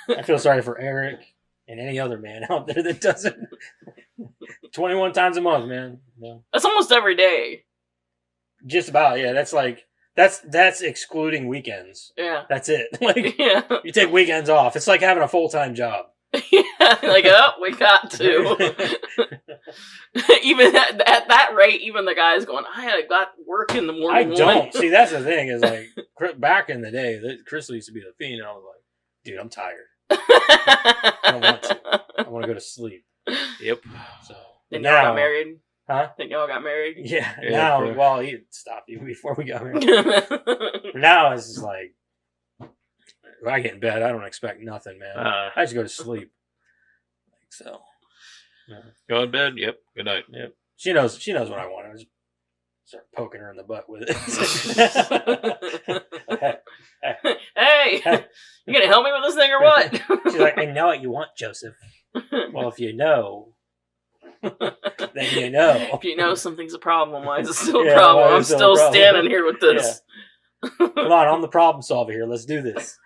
I feel sorry for Eric and any other man out there that doesn't. 21 times a month, man. No. That's almost every day. Just about, yeah. That's excluding weekends. Yeah. That's it. Like, yeah. you take weekends off. It's like having a full-time job. yeah. Like, oh, we got to. Even at that rate, even the guy's going, I got work in the morning. I don't. See, that's the thing is like, back in the day, Crystal used to be the fiend, and I was like, dude, I'm tired. I don't want to. I want to go to sleep. Yep. So then y'all got married. Huh? Think y'all got married? Yeah. Now, well, he stopped you before we got married. Now it's just like, when I get in bed, I don't expect nothing, man. I just go to sleep. Like so. Yeah. Go in bed. Yep. Good night. Yep. She knows what I want. I just start poking her in the butt with it. Hey, you gonna help me with this thing or what? She's like, I know what you want, Joseph. Well, if you know, then you know. If you know something's a problem, why is it still a problem? I'm still standing here with this. Yeah. Come on, I'm the problem solver here. Let's do this.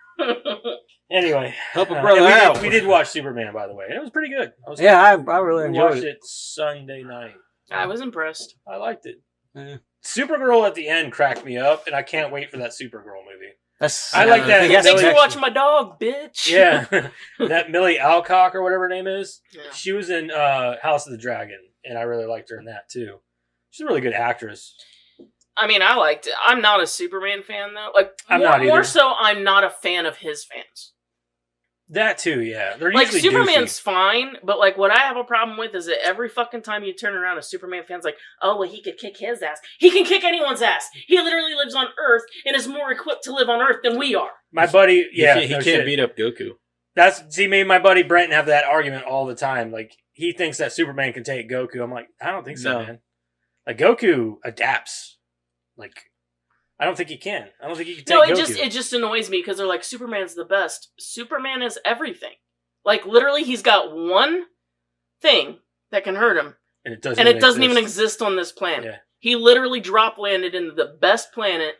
Anyway, help a brother out. We did watch Superman, by the way. It was pretty good. I really enjoyed it. We watched it Sunday night. I was impressed. I liked it. Yeah. Supergirl at the end cracked me up, and I can't wait for that Supergirl movie. I like that. Thanks for watching my dog, bitch. Yeah. That Millie Alcock, or whatever her name is, yeah. She was in House of the Dragon, and I really liked her in that, too. She's a really good actress. I mean, I liked it. I'm not a Superman fan, though. Like, more so, I'm not a fan of his fans. That too, yeah. They're like, usually Superman's douchey. Fine, but like what I have a problem with is that every fucking time you turn around, a Superman fan's like, oh, well, he could kick his ass. He can kick anyone's ass. He literally lives on Earth and is more equipped to live on Earth than we are. My buddy, yeah. He can't beat up Goku. Me and my buddy Brent have that argument all the time. Like, he thinks that Superman can take Goku. I'm like, I don't think so, man. Like, Goku adapts. Like, I don't think he can. I don't think he can take Goku. No, it just annoys me because they're like, Superman's the best. Superman is everything. Like, literally, he's got one thing that can hurt him. And it doesn't even exist on this planet. Yeah. He literally drop landed into the best planet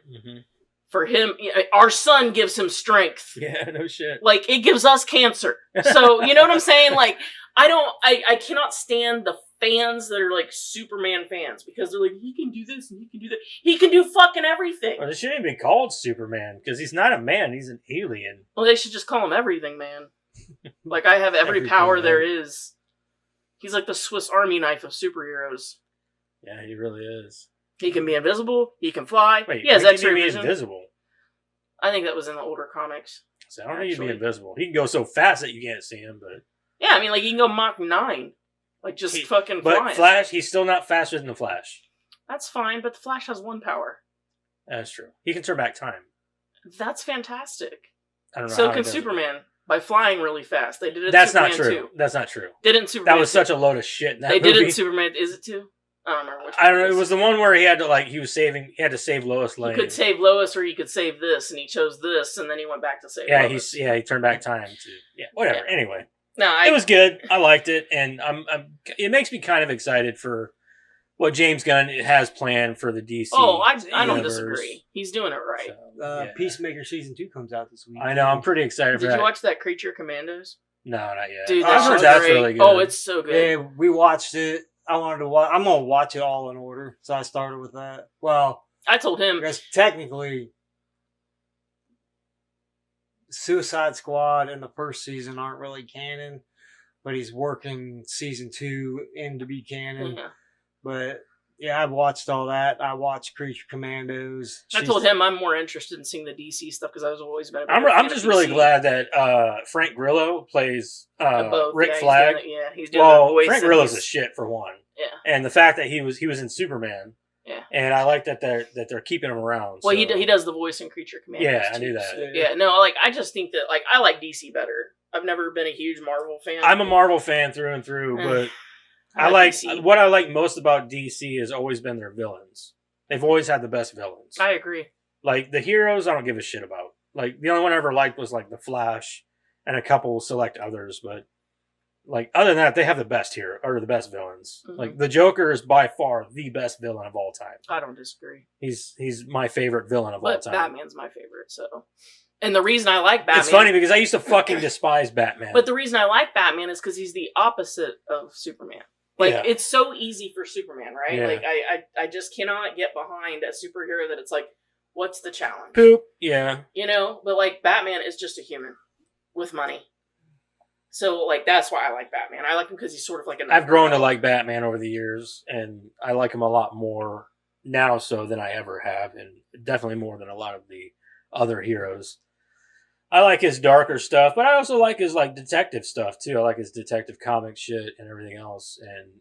for him. Our sun gives him strength. Yeah, no shit. Like, it gives us cancer. So, you know what I'm saying? Like, I cannot stand the fans that are like Superman fans because they're like, he can do this and he can do that. He can do fucking everything. Well, it shouldn't even be called Superman because he's not a man. He's an alien. Well, they should just call him everything, man. Like, I have every power there is. He's like the Swiss Army knife of superheroes. Yeah, he really is. He can be invisible. He can fly. Wait, he has X-ray be vision. Invisible? I think that was in the older comics. So I don't think he'd be invisible. He can go so fast that you can't see him, but... Yeah, I mean, like, he can go Mach 9. Like, just fucking but flying. Flash, he's still not faster than the Flash. That's fine, but the Flash has one power. That's true. He can turn back time. That's fantastic. I don't know. So can Superman by flying really fast. They did it. That's Superman not true. 2. That's not true. Did it in Superman? That was such a load of shit. In that they movie. did it in Superman. Is it 2? I don't remember which. I don't know. It was the one where he had to he had to save Lois Lane. He could save Lois, or he could save this, and he chose this, and then he went back to save. Lois. He turned back time to whatever. Yeah. Anyway. No, it was good. I liked it, and it makes me kind of excited for what James Gunn has planned for the DC. Oh, I don't disagree. He's doing it right. So, Peacemaker season 2 comes out this week. I know. I'm pretty excited for that. Did you watch that Creature Commandos? No, not yet. Dude, I've heard that's really good. Oh, it's so good. Yeah, we watched it. I'm gonna watch it all in order, so I started with that. Well, I told him because technically, Suicide Squad and the first season aren't really canon, but he's working season 2 in to be canon. Yeah. But yeah, I've watched all that. I watched Creature Commandos. I told him I'm more interested in seeing the DC stuff because I was always been. I'm just really glad that Frank Grillo plays Rick Flag. He's doing the voice. Frank Grillo's a shit for one. Yeah, and the fact that he was in Superman. Yeah, and I like that they're keeping him around. Well, he does the voice in Creature Commandos. Yeah, I knew that. So, yeah, no, like I just think that like I like DC better. I've never been a huge Marvel fan. I'm a Marvel fan through and through, but I like what I like most about DC has always been their villains. They've always had the best villains. I agree. Like the heroes, I don't give a shit about. Like the only one I ever liked was like the Flash, and a couple select others, but. Like, other than that, they have the best hero, or the best villains. Mm-hmm. Like, the Joker is by far the best villain of all time. I don't disagree. He's my favorite villain of all time. Batman's my favorite, so. And the reason I like Batman... It's funny because I used to fucking despise Batman. But the reason I like Batman is because he's the opposite of Superman. Like, it's so easy for Superman, right? Yeah. Like, I just cannot get behind a superhero that it's like, what's the challenge? Poop. Yeah. You know? But, like, Batman is just a human with money. So, like, that's why I like Batman. I like him because he's sort of like I've grown to like Batman over the years, and I like him a lot more now so than I ever have, and definitely more than a lot of the other heroes. I like his darker stuff, but I also like his like detective stuff too. I like his detective comic shit and everything else, and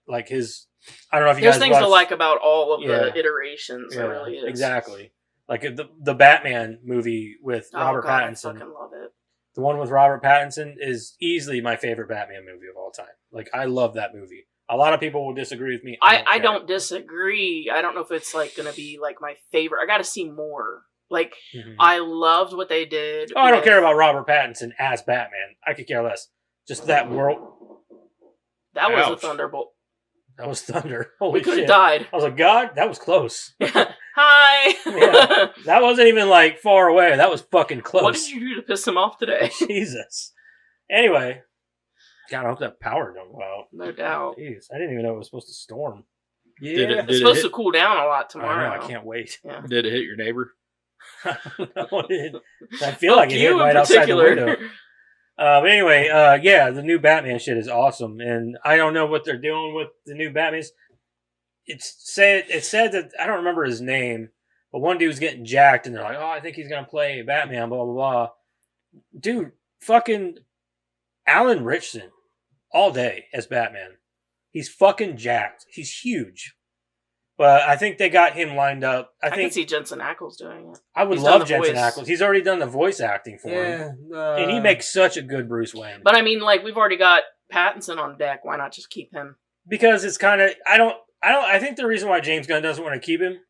like his. I don't know if you There's guys things watch, to like about all of the iterations. Yeah, it really is exactly. Like the Batman movie with Robert Pattinson. I fucking love it. The one with Robert Pattinson is easily my favorite Batman movie of all time. Like I love that movie. A lot of people will disagree with me. I don't disagree. I don't know if it's like going to be like my favorite. I got to see more. Like, I loved what they did. Oh, I don't care about Robert Pattinson as Batman. I could care less. Just that world. That was a thunderbolt. That was thunder. Holy we could have shit. died. I was like, God, that was close. Hi. Yeah, that wasn't even like far away. That was fucking close. What did you do to piss him off today? Jesus. Anyway. God, I hope that power don't go out. No doubt. Jeez, I didn't even know it was supposed to storm. Yeah. It's supposed to cool down a lot tomorrow. I can't wait. Yeah. Did it hit your neighbor? I feel like it hit right outside the window. But anyway, the new Batman shit is awesome, and I don't know what they're doing with the new Batmans. It said that I don't remember his name, but one dude was getting jacked, and they're like, "Oh, I think he's gonna play Batman." Blah blah blah. Dude, fucking Alan Richson, all day as Batman. He's fucking jacked. He's huge. But I think they got him lined up. I think can see Jensen Ackles doing it. I would love Jensen Ackles. He's already done the voice acting for him. And he makes such a good Bruce Wayne. But I mean, like, we've already got Pattinson on deck. Why not just keep him? Because it's kind of... I think the reason why James Gunn doesn't want to keep him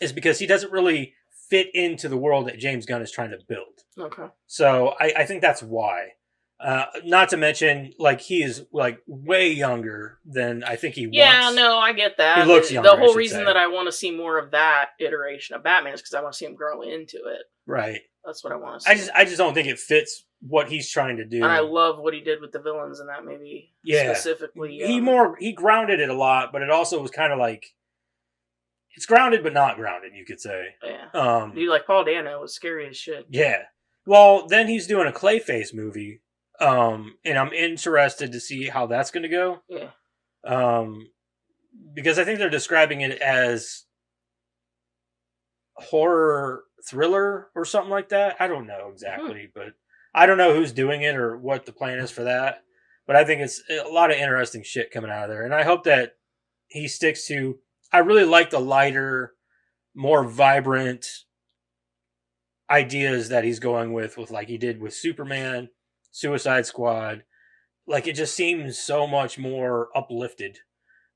is because he doesn't really fit into the world that James Gunn is trying to build. Okay. So I think that's why. Not to mention, like, he is, like, way younger than I think he was. Yeah, no, I get that. He looks younger, the whole reason that I want to see more of that iteration of Batman is because I want to see him grow into it. Right. That's what I want to see. I just don't think it fits what he's trying to do. And I love what he did with the villains in that movie. Yeah. Specifically. He grounded it a lot, but it also was kind of like... It's grounded, but not grounded, you could say. Yeah. Dude, like, Paul Dano was scary as shit. Yeah. Well, then he's doing a Clayface movie. And I'm interested to see how that's going to go. Yeah. Because I think they're describing it as horror thriller or something like that. I don't know exactly, but I don't know who's doing it or what the plan is for that. But I think it's a lot of interesting shit coming out of there. And I hope that he sticks to... I really like the lighter, more vibrant ideas that he's going with like he did with Superman, Suicide Squad. Like, it just seems so much more uplifted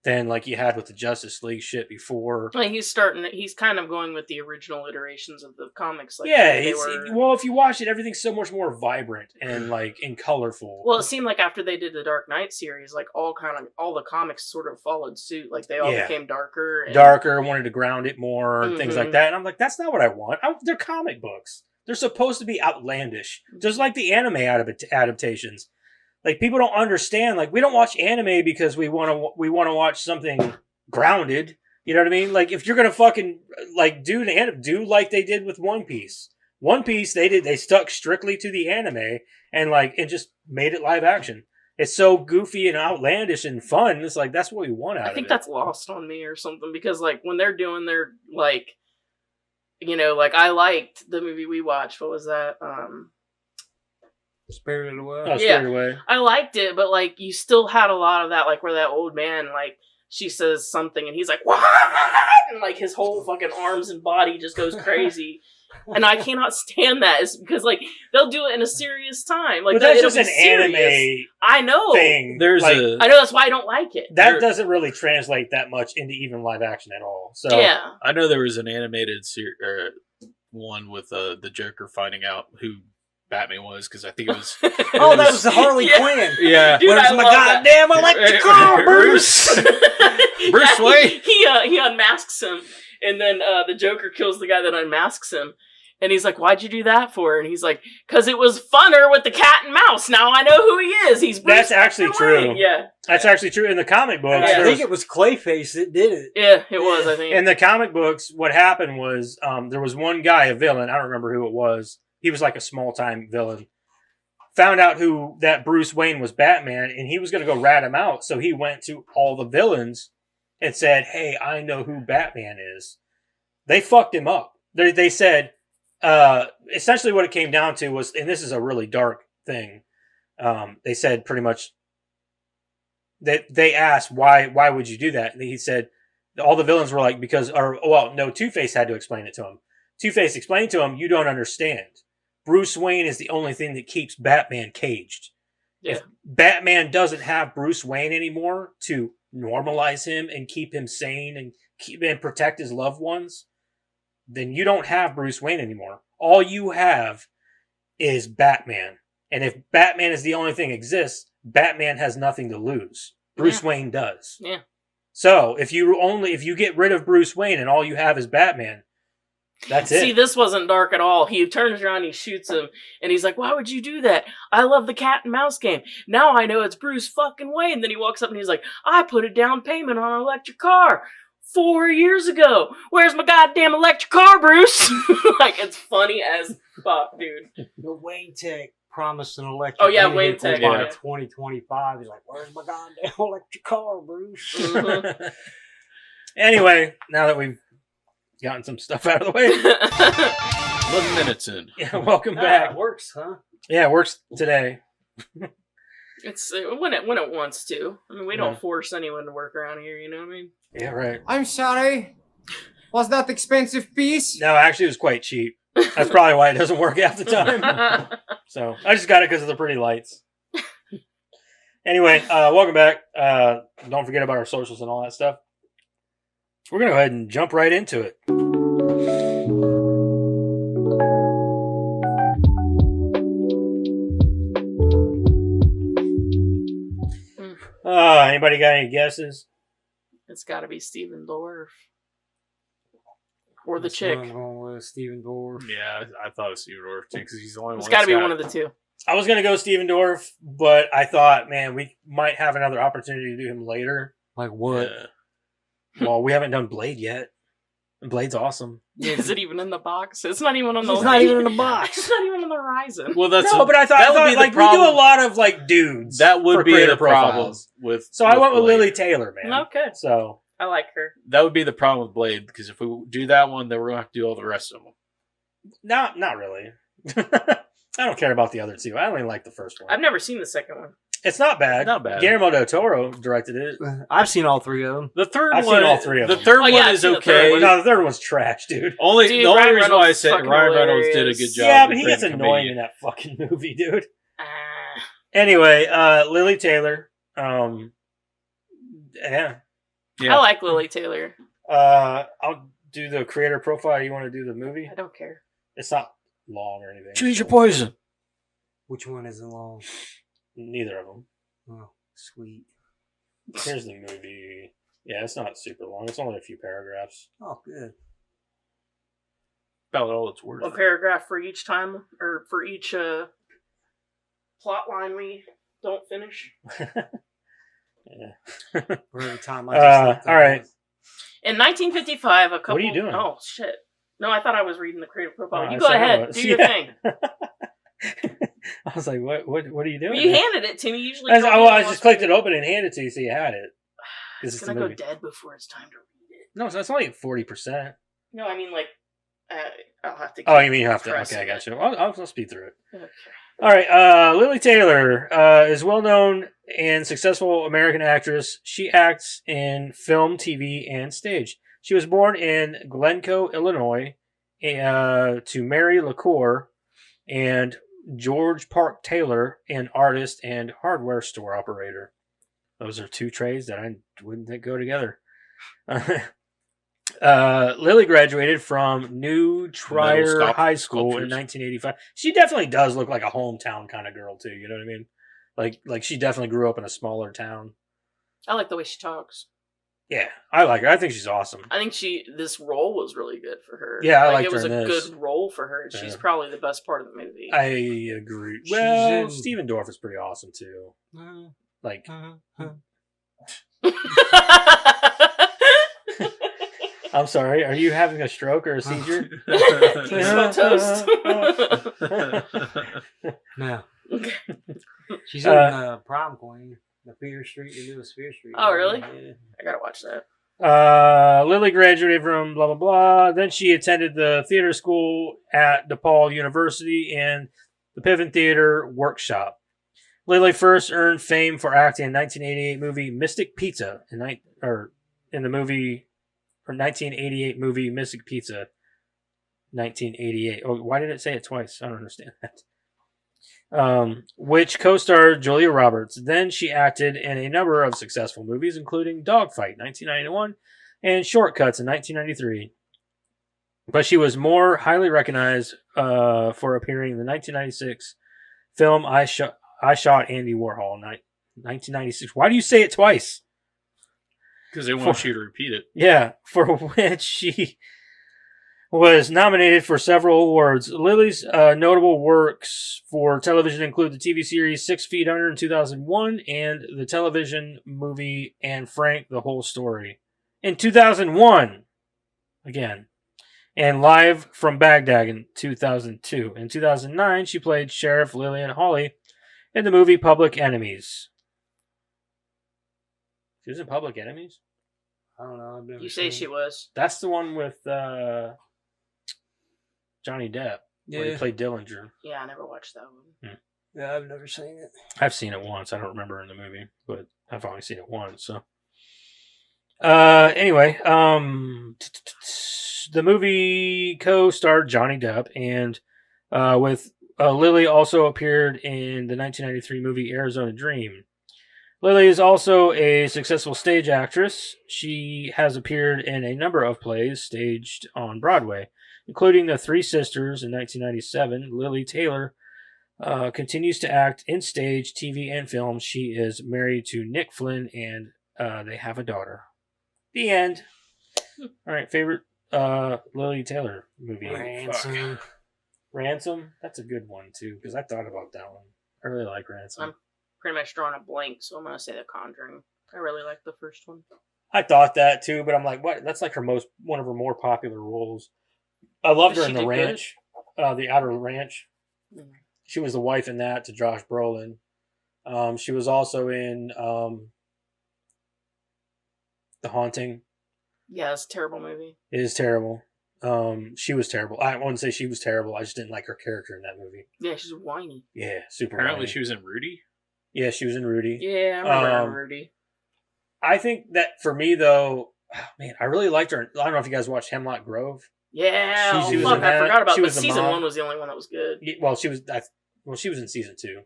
than like you had with the Justice League shit before. Like, he's kind of going with the original iterations of the comics. Like, yeah, well, if you watch it, everything's so much more vibrant and like and colorful. Well, it seemed like after they did the Dark Knight series, like all the comics sort of followed suit. Like, they all became darker. Wanted to ground it more, things like that. And I'm like, that's not what I want. They're comic books. They're supposed to be outlandish, just like the anime adaptations. Like, people don't understand. Like, we don't watch anime because we want to watch something grounded. You know what I mean? Like, if you're gonna fucking like do like they did with One Piece. One Piece, they stuck strictly to the anime and just made it live action. It's so goofy and outlandish and fun. It's like, that's what we want out of it. I think that's lost on me or something, because like when they're doing their like, you know, like I liked the movie we watched. What was that? Spirited Away. Oh, Spirited Away. I liked it, but like you still had a lot of that, like where that old man, like she says something and he's like, what? And like his whole fucking arms and body just goes crazy. And I cannot stand that. It's because like they'll do it in a serious time. Like, but that's just an anime. I know. Thing. I know, that's why I don't like it. That doesn't really translate that much into even live action at all. So yeah, I know there was an animated one with the Joker finding out who Batman was, because I think it was. That was Harley Quinn. Yeah, dude, where's my goddamn electric car, Bruce? Bruce Wayne. He unmasks him, and then the Joker kills the guy that unmasks him, And he's like, why'd you do that for? And he's like, because it was funner with the cat and mouse. Now I know who he is. He's Bruce That's actually true. Wayne. Yeah. That's actually true. In the comic books, Yeah. I think it was Clayface that did it. Yeah, it was, I think. in the comic books, what happened was there was one guy, a villain. I don't remember who it was. He was like a small-time villain. Found out who that Bruce Wayne was Batman, and he was going to go rat him out. So he went to all the villains and said, hey, I know who Batman is. They fucked him up. They said, essentially what it came down to was, and this is a really dark thing, they said pretty much, that they asked, why would you do that? And he said, all the villains were like, Two-Face had to explain it to him. Two-Face explained to him, you don't understand. Bruce Wayne is the only thing that keeps Batman caged. Yeah. If Batman doesn't have Bruce Wayne anymore to normalize him and keep him sane and protect his loved ones, then you don't have Bruce Wayne anymore. All you have is Batman. And if Batman is the only thing that exists, Batman has nothing to lose. Bruce Wayne does. Yeah. So if you get rid of Bruce Wayne and all you have is Batman, that's it. See, this wasn't dark at all. He turns around, he shoots him, and he's like, why would you do that? I love the cat and mouse game. Now I know it's Bruce fucking Wayne. And then he walks up and he's like, I put a down payment on an electric car 4 years ago. Where's my goddamn electric car, Bruce? Like, it's funny as fuck, dude. The Wayne Tech promised an electric Oh, yeah, vehicle Wayne Tech, by yeah. 2025. He's like, where's my goddamn electric car, Bruce? Mhm. Anyway, now that we've gotten some stuff out of the way, 11 minutes in. yeah, welcome Ah, back. it works, huh? Yeah, it works today. It's when it wants to. I mean, we don't force anyone to work around here, you know what I mean? Yeah, right. I'm sorry. Was that expensive piece? No, actually, it was quite cheap. That's probably why it doesn't work half the time. So I just got it because of the pretty lights. Anyway, welcome back. Don't forget about our socials and all that stuff. We're going to go ahead and jump right into it. Anybody got any guesses? It's got to be Steven Dorff. Or the That's chick. what I'm going with Steven Dorff. Yeah, I thought it was Steven Dorff too, because he's the only It's one. got to that's be one of the two. I was going to go Steven Dorff, but I thought, man, we might have another opportunity to do him later. Like what? Yeah. Well, we haven't done Blade yet. And Blade's awesome. Is it even in the box? It's not even on the It's not even in the box. It's not even on the horizon. Well, that's No, but I thought that would be the like we problem. do a lot of like dudes. That would for be creator the problem profiles. with. So I went with Blade. Lili Taylor, man. Okay. So I like her. That would be the problem with Blade, because if we do that one, then we're gonna have to do all the rest of them. not really. I don't care about the other two. I only like the first one. I've never seen the second one. It's not bad. Not bad. Guillermo del Toro directed it. I've seen all three of them. The third I've one, seen all three of the them. third Oh, yeah, one I've is seen the okay. third one. No, the third one's trash, dude. Dude, The only Ryan reason why I Reynolds said fucking Ryan Reynolds did a hilarious. good job. Yeah, with but he playing gets annoying comedian. in that fucking movie, dude. Ah. Anyway, Lili Taylor. Yeah. Yeah. I like Lili Taylor. I'll do the creator profile. You want to do the movie? I don't care. It's not long or anything. Choose your poison. Which one isn't long? Neither of them. Oh, sweet. Here's the movie. Yeah, it's not super long. It's only a few paragraphs. Oh, good. About all it's worth. A paragraph for each time, or for each plot line we don't finish. Yeah. For every time I just left all right. In 1955, a couple... What are you doing? Oh, shit. No, I thought I was reading the creative profile. Oh, You I go said I ahead. was. Do your Yeah. thing. I was like, what are you doing? Well, you handed it to me. Usually I, you don't well, I even just want clicked it open and handed it to you so you had it. It's It's going the to go movie. dead before it's time to read it. No, that's only 40%. No, I mean, like, I'll have to... Oh, keep you mean you have to? pressing Okay, I it. got you. I'll speed through it. Okay. All right. Lili Taylor is well-known and successful American actress. She acts in film, TV, and stage. She was born in Glencoe, Illinois, to Mary LaCour and George Park Taylor, an artist and hardware store operator. Those are two trades that I wouldn't think go together. Lily graduated from New Trier High School in 1985. She definitely does look like a hometown kind of girl too. You know what I mean? Like she definitely grew up in a smaller town. I like the way she talks. Yeah, I like her. I think she's awesome. I think this role was really good for her. Yeah, I like liked it was her a in this. good role for her. And Yeah. she's probably the best part of the movie. I agree. She's Well, in- Steven Dorff is pretty awesome too. Like, I'm sorry, are you having a stroke or a seizure? Can you smell toast? No. Okay. She's in Prom Queen, the Fear Street, the newest Fear Street. Oh, really? Yeah. I gotta watch that. Lily graduated from blah blah blah. Then she attended the theater school at DePaul University and the Piven Theater Workshop. Lily first earned fame for acting in 1988 movie Mystic Pizza in the 1988 movie Mystic Pizza. 1988. Oh, why did it say it twice? I don't understand that. Which co-starred Julia Roberts. Then she acted in a number of successful movies, including Dogfight, 1991, and Shortcuts in 1993. But she was more highly recognized for appearing in the 1996 film I Shot Andy Warhol, 1996. Why do you say it twice? Because they want you to repeat it. Yeah, for which she was nominated for several awards. Lily's notable works for television include the TV series 6 Feet Under in 2001 and the television movie Anne Frank, The Whole Story in 2001. Again. And Live from Baghdad in 2002. In 2009, she played Sheriff Lillian Hawley in the movie Public Enemies. She was in Public Enemies? I don't know. I've never You say seen she it. was. That's the one with Johnny Depp, where he Yeah. played Dillinger. Yeah, I never watched that one. Yeah, I've never seen it. I've seen it once. I don't remember in the movie, but I've only seen it once. So, anyway, the movie co-starred Johnny Depp, and with Lily also appeared in the 1993 movie Arizona Dream. Lily is also a successful stage actress. She has appeared in a number of plays staged on Broadway, including The Three Sisters in 1997. Lili Taylor continues to act in stage, TV, and film. She is married to Nick Flynn, and they have a daughter. The end. All right, favorite Lili Taylor movie? Ransom. Fuck. Ransom? That's a good one, too, because I thought about that one. I really like Ransom. I'm pretty much drawing a blank, so I'm gonna say The Conjuring. I really like the first one. I thought that, too, but I'm like, what? That's like one of her more popular roles. I loved her She in The did good. Ranch, The Outer Ranch. Mm. She was the wife in that to Josh Brolin. She was also in The Haunting. Yeah, it's a terrible movie. It is terrible. She was terrible. I wouldn't say she was terrible. I just didn't like her character in that movie. Yeah, she's whiny. Yeah, super. Apparently, whiny. she was in Rudy. Yeah, she was in Rudy. Yeah, I remember Rudy. I think that for me though, man, I really liked her. I don't know if you guys watched Hemlock Grove. Yeah, she was fuck, in I that. forgot about She it. But was the season mom. 1 was the only one that was good. Well, she was. She was in season 2.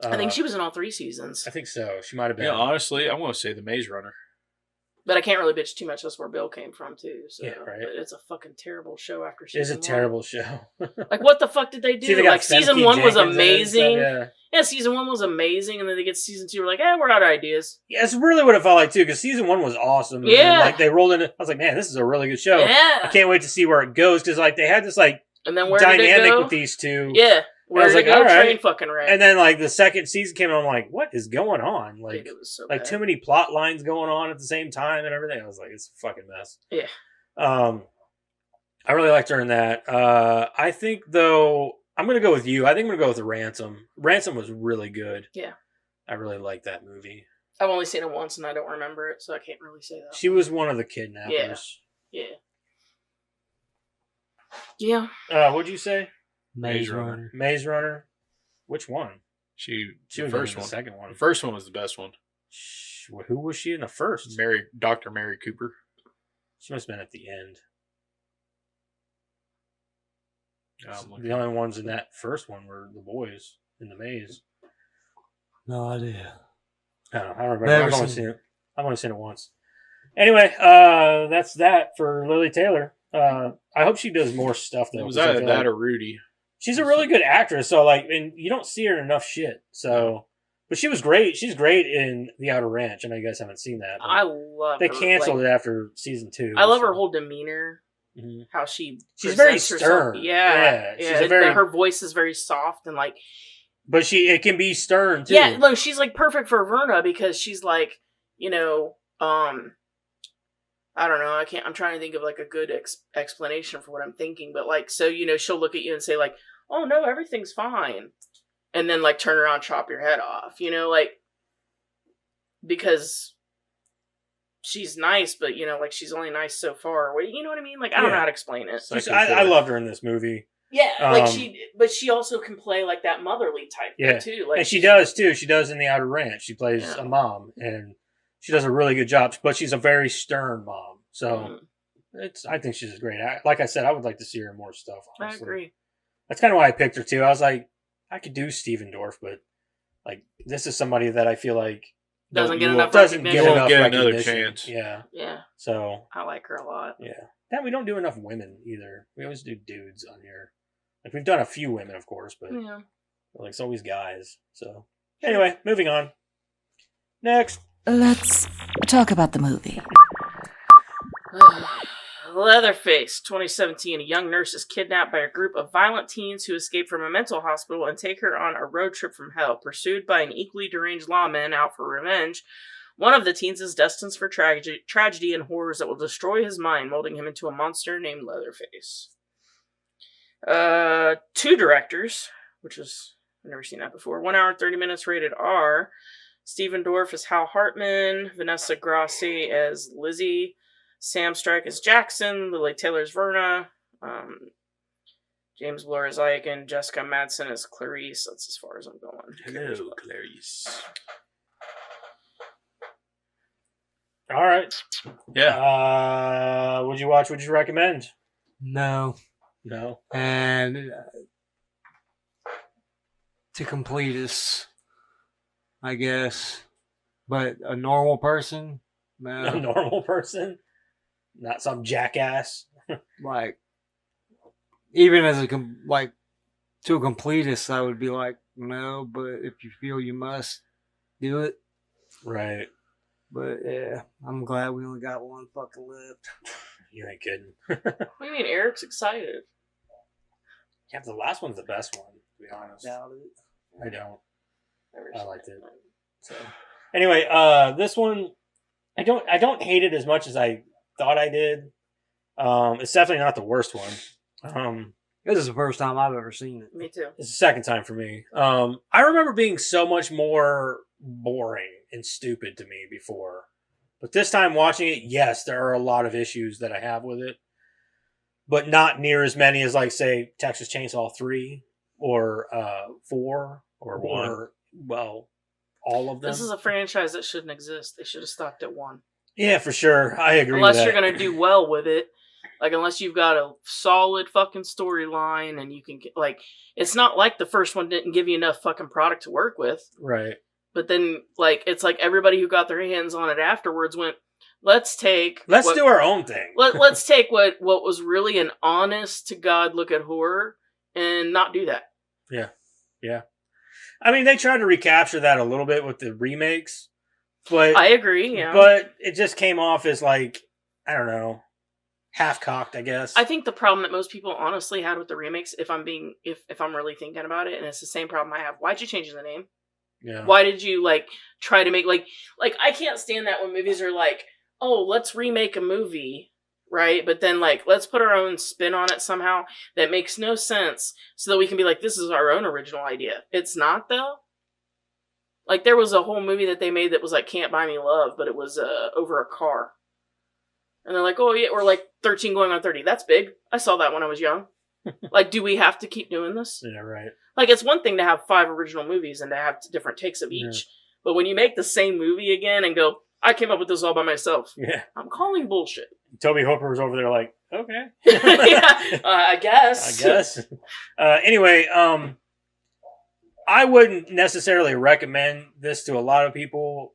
I think she was in all 3 seasons. I think so. She might have been. Yeah, honestly, I'm going to say The Maze Runner. But I can't really bitch too much. That's where Bill came from, too. So. Yeah, right. But it's a fucking terrible show after It season is a 1. terrible show. Like, what the fuck did they do? See, they got Like, season Femke 1 was Jenkins in it and amazing. stuff, Yeah, season 1 was amazing. And then they get to season 2, we're like, we're out of ideas. Yeah, it's really what it felt like too, because season 1 was awesome. And Yeah. then, like they rolled in. I was like, man, this is a really good show. Yeah. I can't wait to see where it goes, because like they had this like And then where did it dynamic go? with these two. Yeah. Where was did like, it go? all right. Train fucking wreck. And then like the second season came out, I'm like, what is going on? Dude, Like it was so like bad. too many plot lines going on at the same time and everything. I was like, it's a fucking mess. Yeah. I really liked her in that. I think though I'm gonna go with you. I think I'm gonna go with Ransom. Ransom was really good. Yeah. I really liked that movie. I've only seen it once and I don't remember it, so I can't really say that. She was one of the kidnappers. Yeah. Yeah. What'd you say? Maze Runner. Runner. Maze Runner. Which one? She She the was first in the one. second one. The first one was the best one. Who was she in the first? Dr. Mary Cooper. She must have been at the end. Um, The only ones in that first one were the boys in the maze. No idea. I don't know. I don't remember. Never I've only seen seen it. I've only seen it once. Anyway, that's that for Lili Taylor. I hope she does more stuff though. was 'cause I that feel like or Rudy? she's a really good actress. So like, and you don't see her in enough shit. So But she was great. She's great in The Outer Ranch. I know you guys haven't seen that. I love They her. canceled it after season 2. I love her whole demeanor. Mm-hmm. How she's very stern. Yeah. She's a very. Her voice is very soft and like. But it can be stern too. Yeah, look, she's like perfect for Verna because she's like, I don't know. I'm trying to think of like a good explanation for what I'm thinking, but like, so she'll look at you and say like, "Oh no, everything's fine," and then like turn around, chop your head off. Like because she's nice, but like she's only nice so far. You know what I mean? Like I don't know how to explain it. I loved her in this movie. Yeah, like she also can play like that motherly type thing too. Like, and she does too. She does in The Outer Ranch. She plays a mom, and she does a really good job. But she's a very stern mom, so I think she's great. Like I said, I would like to see her in more stuff. Honestly. I agree. That's kind of why I picked her too. I was like, I could do Steven Dorff, but like this is somebody that I feel like doesn't get enough another chance. Yeah. Yeah. So I like her a lot. Yeah. Then we don't do enough women either. We always do dudes on here. Like we've done a few women, of course, but like it's always guys. So anyway, moving on. Next. Let's talk about the movie. Leatherface, 2017. A young nurse is kidnapped by a group of violent teens who escape from a mental hospital and take her on a road trip from hell. Pursued by an equally deranged lawman out for revenge, one of the teens is destined for tragedy and horrors that will destroy his mind, molding him into a monster named Leatherface. 2 directors, which is, I've never seen that before. 1 hour, 30 minutes, rated R. Steven Dorff as Hal Hartman, Vanessa Grassi as Lizzie, Sam Strike as Jackson, Lili Taylor as Verna, James Blore as Ike, and Jessica Madsen as Clarice. That's as far as I'm going. Hello, Clarice. All right. Yeah. Would you watch? Would you recommend? No. And to complete this, I guess. But a normal person? No. A normal person? Not some jackass? Like, even as to a completist, I would be like, no, but if you feel you must, do it. Right. But yeah, I'm glad we only got one fucking left. You ain't kidding. What do you mean? Eric's excited. Yeah, the last one's the best one, to be honest. Doubt it. I don't. I liked it. So anyway, this one I don't hate it as much as I thought I did. It's definitely not the worst one. This is the first time I've ever seen it. Me too. It's the second time for me. I remember being so much more boring and stupid to me before. But this time watching it, yes, there are a lot of issues that I have with it. But not near as many as, like, say, Texas Chainsaw 3 or 4 or 1. Well, all of them. This is a franchise that shouldn't exist. They should have stopped at 1. Yeah, for sure. I agree unless with that. you're going to do well with it. Like, unless you've got a solid fucking storyline and you can get, like, it's not like the first one didn't give you enough fucking product to work with. Right. But then, like, it's like everybody who got their hands on it afterwards went, let's do our own thing. Let's take what was really an honest to God look at horror and not do that. Yeah. Yeah. I mean, they tried to recapture that a little bit with the remakes. But I agree, yeah. But it just came off as, like, I don't know, half-cocked, I guess. I think the problem that most people honestly had with the remakes, if I'm really thinking about it, and it's the same problem I have, why'd you change the name? Yeah. Why did you, like, try to make, like I can't stand that when movies are like, oh, let's remake a movie, right? But then, like, let's put our own spin on it somehow that makes no sense so that we can be like, this is our own original idea. It's not, though. Like, there was a whole movie that they made that was like Can't Buy Me Love, but it was over a car. And they're like, oh, yeah, we're like 13 going on 30. That's big. I saw that when I was young. Like, do we have to keep doing this? Yeah, right. Like, it's one thing to have 5 original movies and to have different takes of each. Yeah. But when you make the same movie again and go, I came up with this all by myself. Yeah. I'm calling bullshit. Toby Hooper was over there like, okay. Yeah, I guess. Anyway, I wouldn't necessarily recommend this to a lot of people.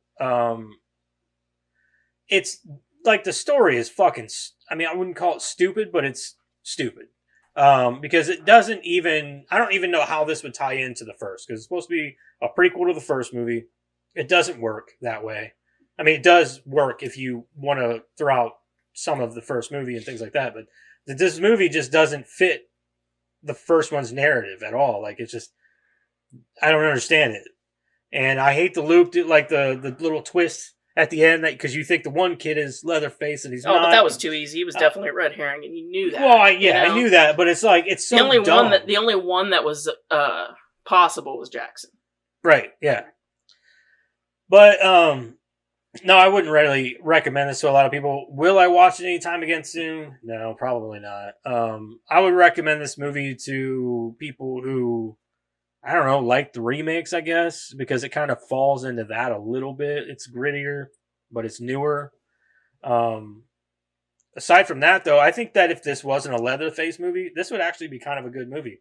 It's like the story is fucking, I mean, I wouldn't call it stupid, but it's stupid. Because it doesn't even. I don't even know how this would tie into the first because it's supposed to be a prequel to the first movie. It doesn't work that way. I mean, it does work if you want to throw out some of the first movie and things like that, but this movie just doesn't fit the first one's narrative at all. Like, it's just, I don't understand it. And I hate the loop, like the little twist at the end, because you think the one kid is Leatherface and he's not. Oh, but that was too easy. He was definitely a red herring, and you knew that. Well, I knew that, but it's like, it's so the only dumb. one that was possible was Jackson. Right, yeah. But, no, I wouldn't really recommend this to a lot of people. Will I watch it anytime again soon? No, probably not. I would recommend this movie to people who, I don't know, like the remakes, I guess, because it kind of falls into that a little bit. It's grittier, but it's newer. Aside from that, though, I think that if this wasn't a Leatherface movie, this would actually be kind of a good movie.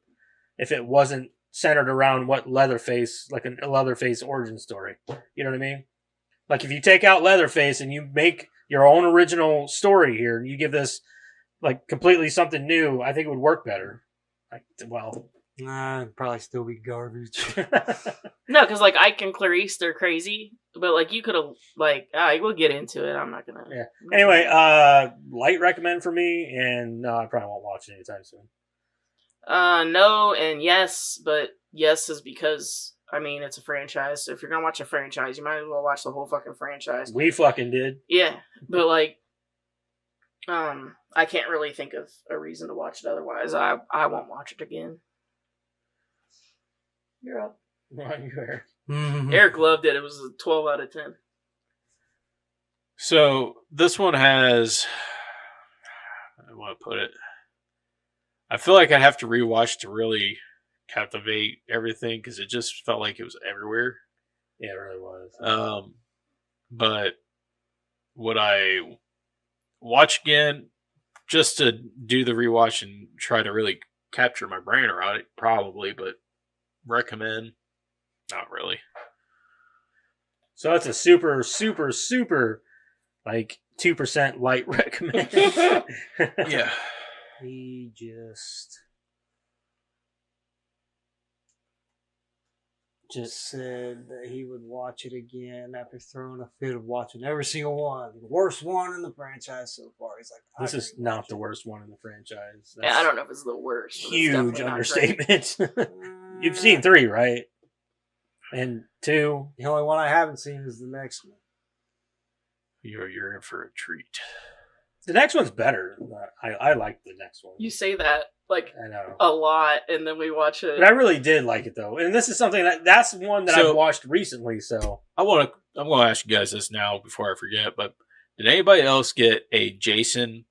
If it wasn't centered around what Leatherface, like a Leatherface origin story. You know what I mean? Like, if you take out Leatherface and you make your own original story here, and you give this, like, completely something new, I think it would work better. It'd probably still be garbage. No, because, like, Ike and Clarice, they're crazy. But, like, you could have, like, we'll get into it. I'm not going to. Yeah. Anyway, light recommend for me, and no, I probably won't watch it anytime soon. No and yes, but yes is because, I mean, it's a franchise. So if you're going to watch a franchise, you might as well watch the whole fucking franchise. We fucking did. Yeah, but, like, I can't really think of a reason to watch it otherwise. I won't watch it again. You're up. Eric loved it. It was a 12 out of 10. So this one has, I want to put it, I feel like I'd have to rewatch to really captivate everything because it just felt like it was everywhere. Yeah, it really was. But would I watch again just to do the rewatch and try to really capture my brain around it? Probably, but recommend? Not really. So it's a super, super, super, like, 2% light recommend. Yeah. He just said that he would watch it again after throwing a fit of watching every single one. The worst one in the franchise so far. He's like, this is not the worst one in the franchise. Yeah, I don't know if it's the worst. But Huge it's understatement. You've seen 3, right? And 2. The only one I haven't seen is the next one. You're in for a treat. The next one's better. I like the next one. You say that, like, I know. a lot, and then we watch it. But I really did like it, though. And this is something that's one that I've watched recently, so. I'm going to ask you guys this now before I forget, but did anybody else get a Jason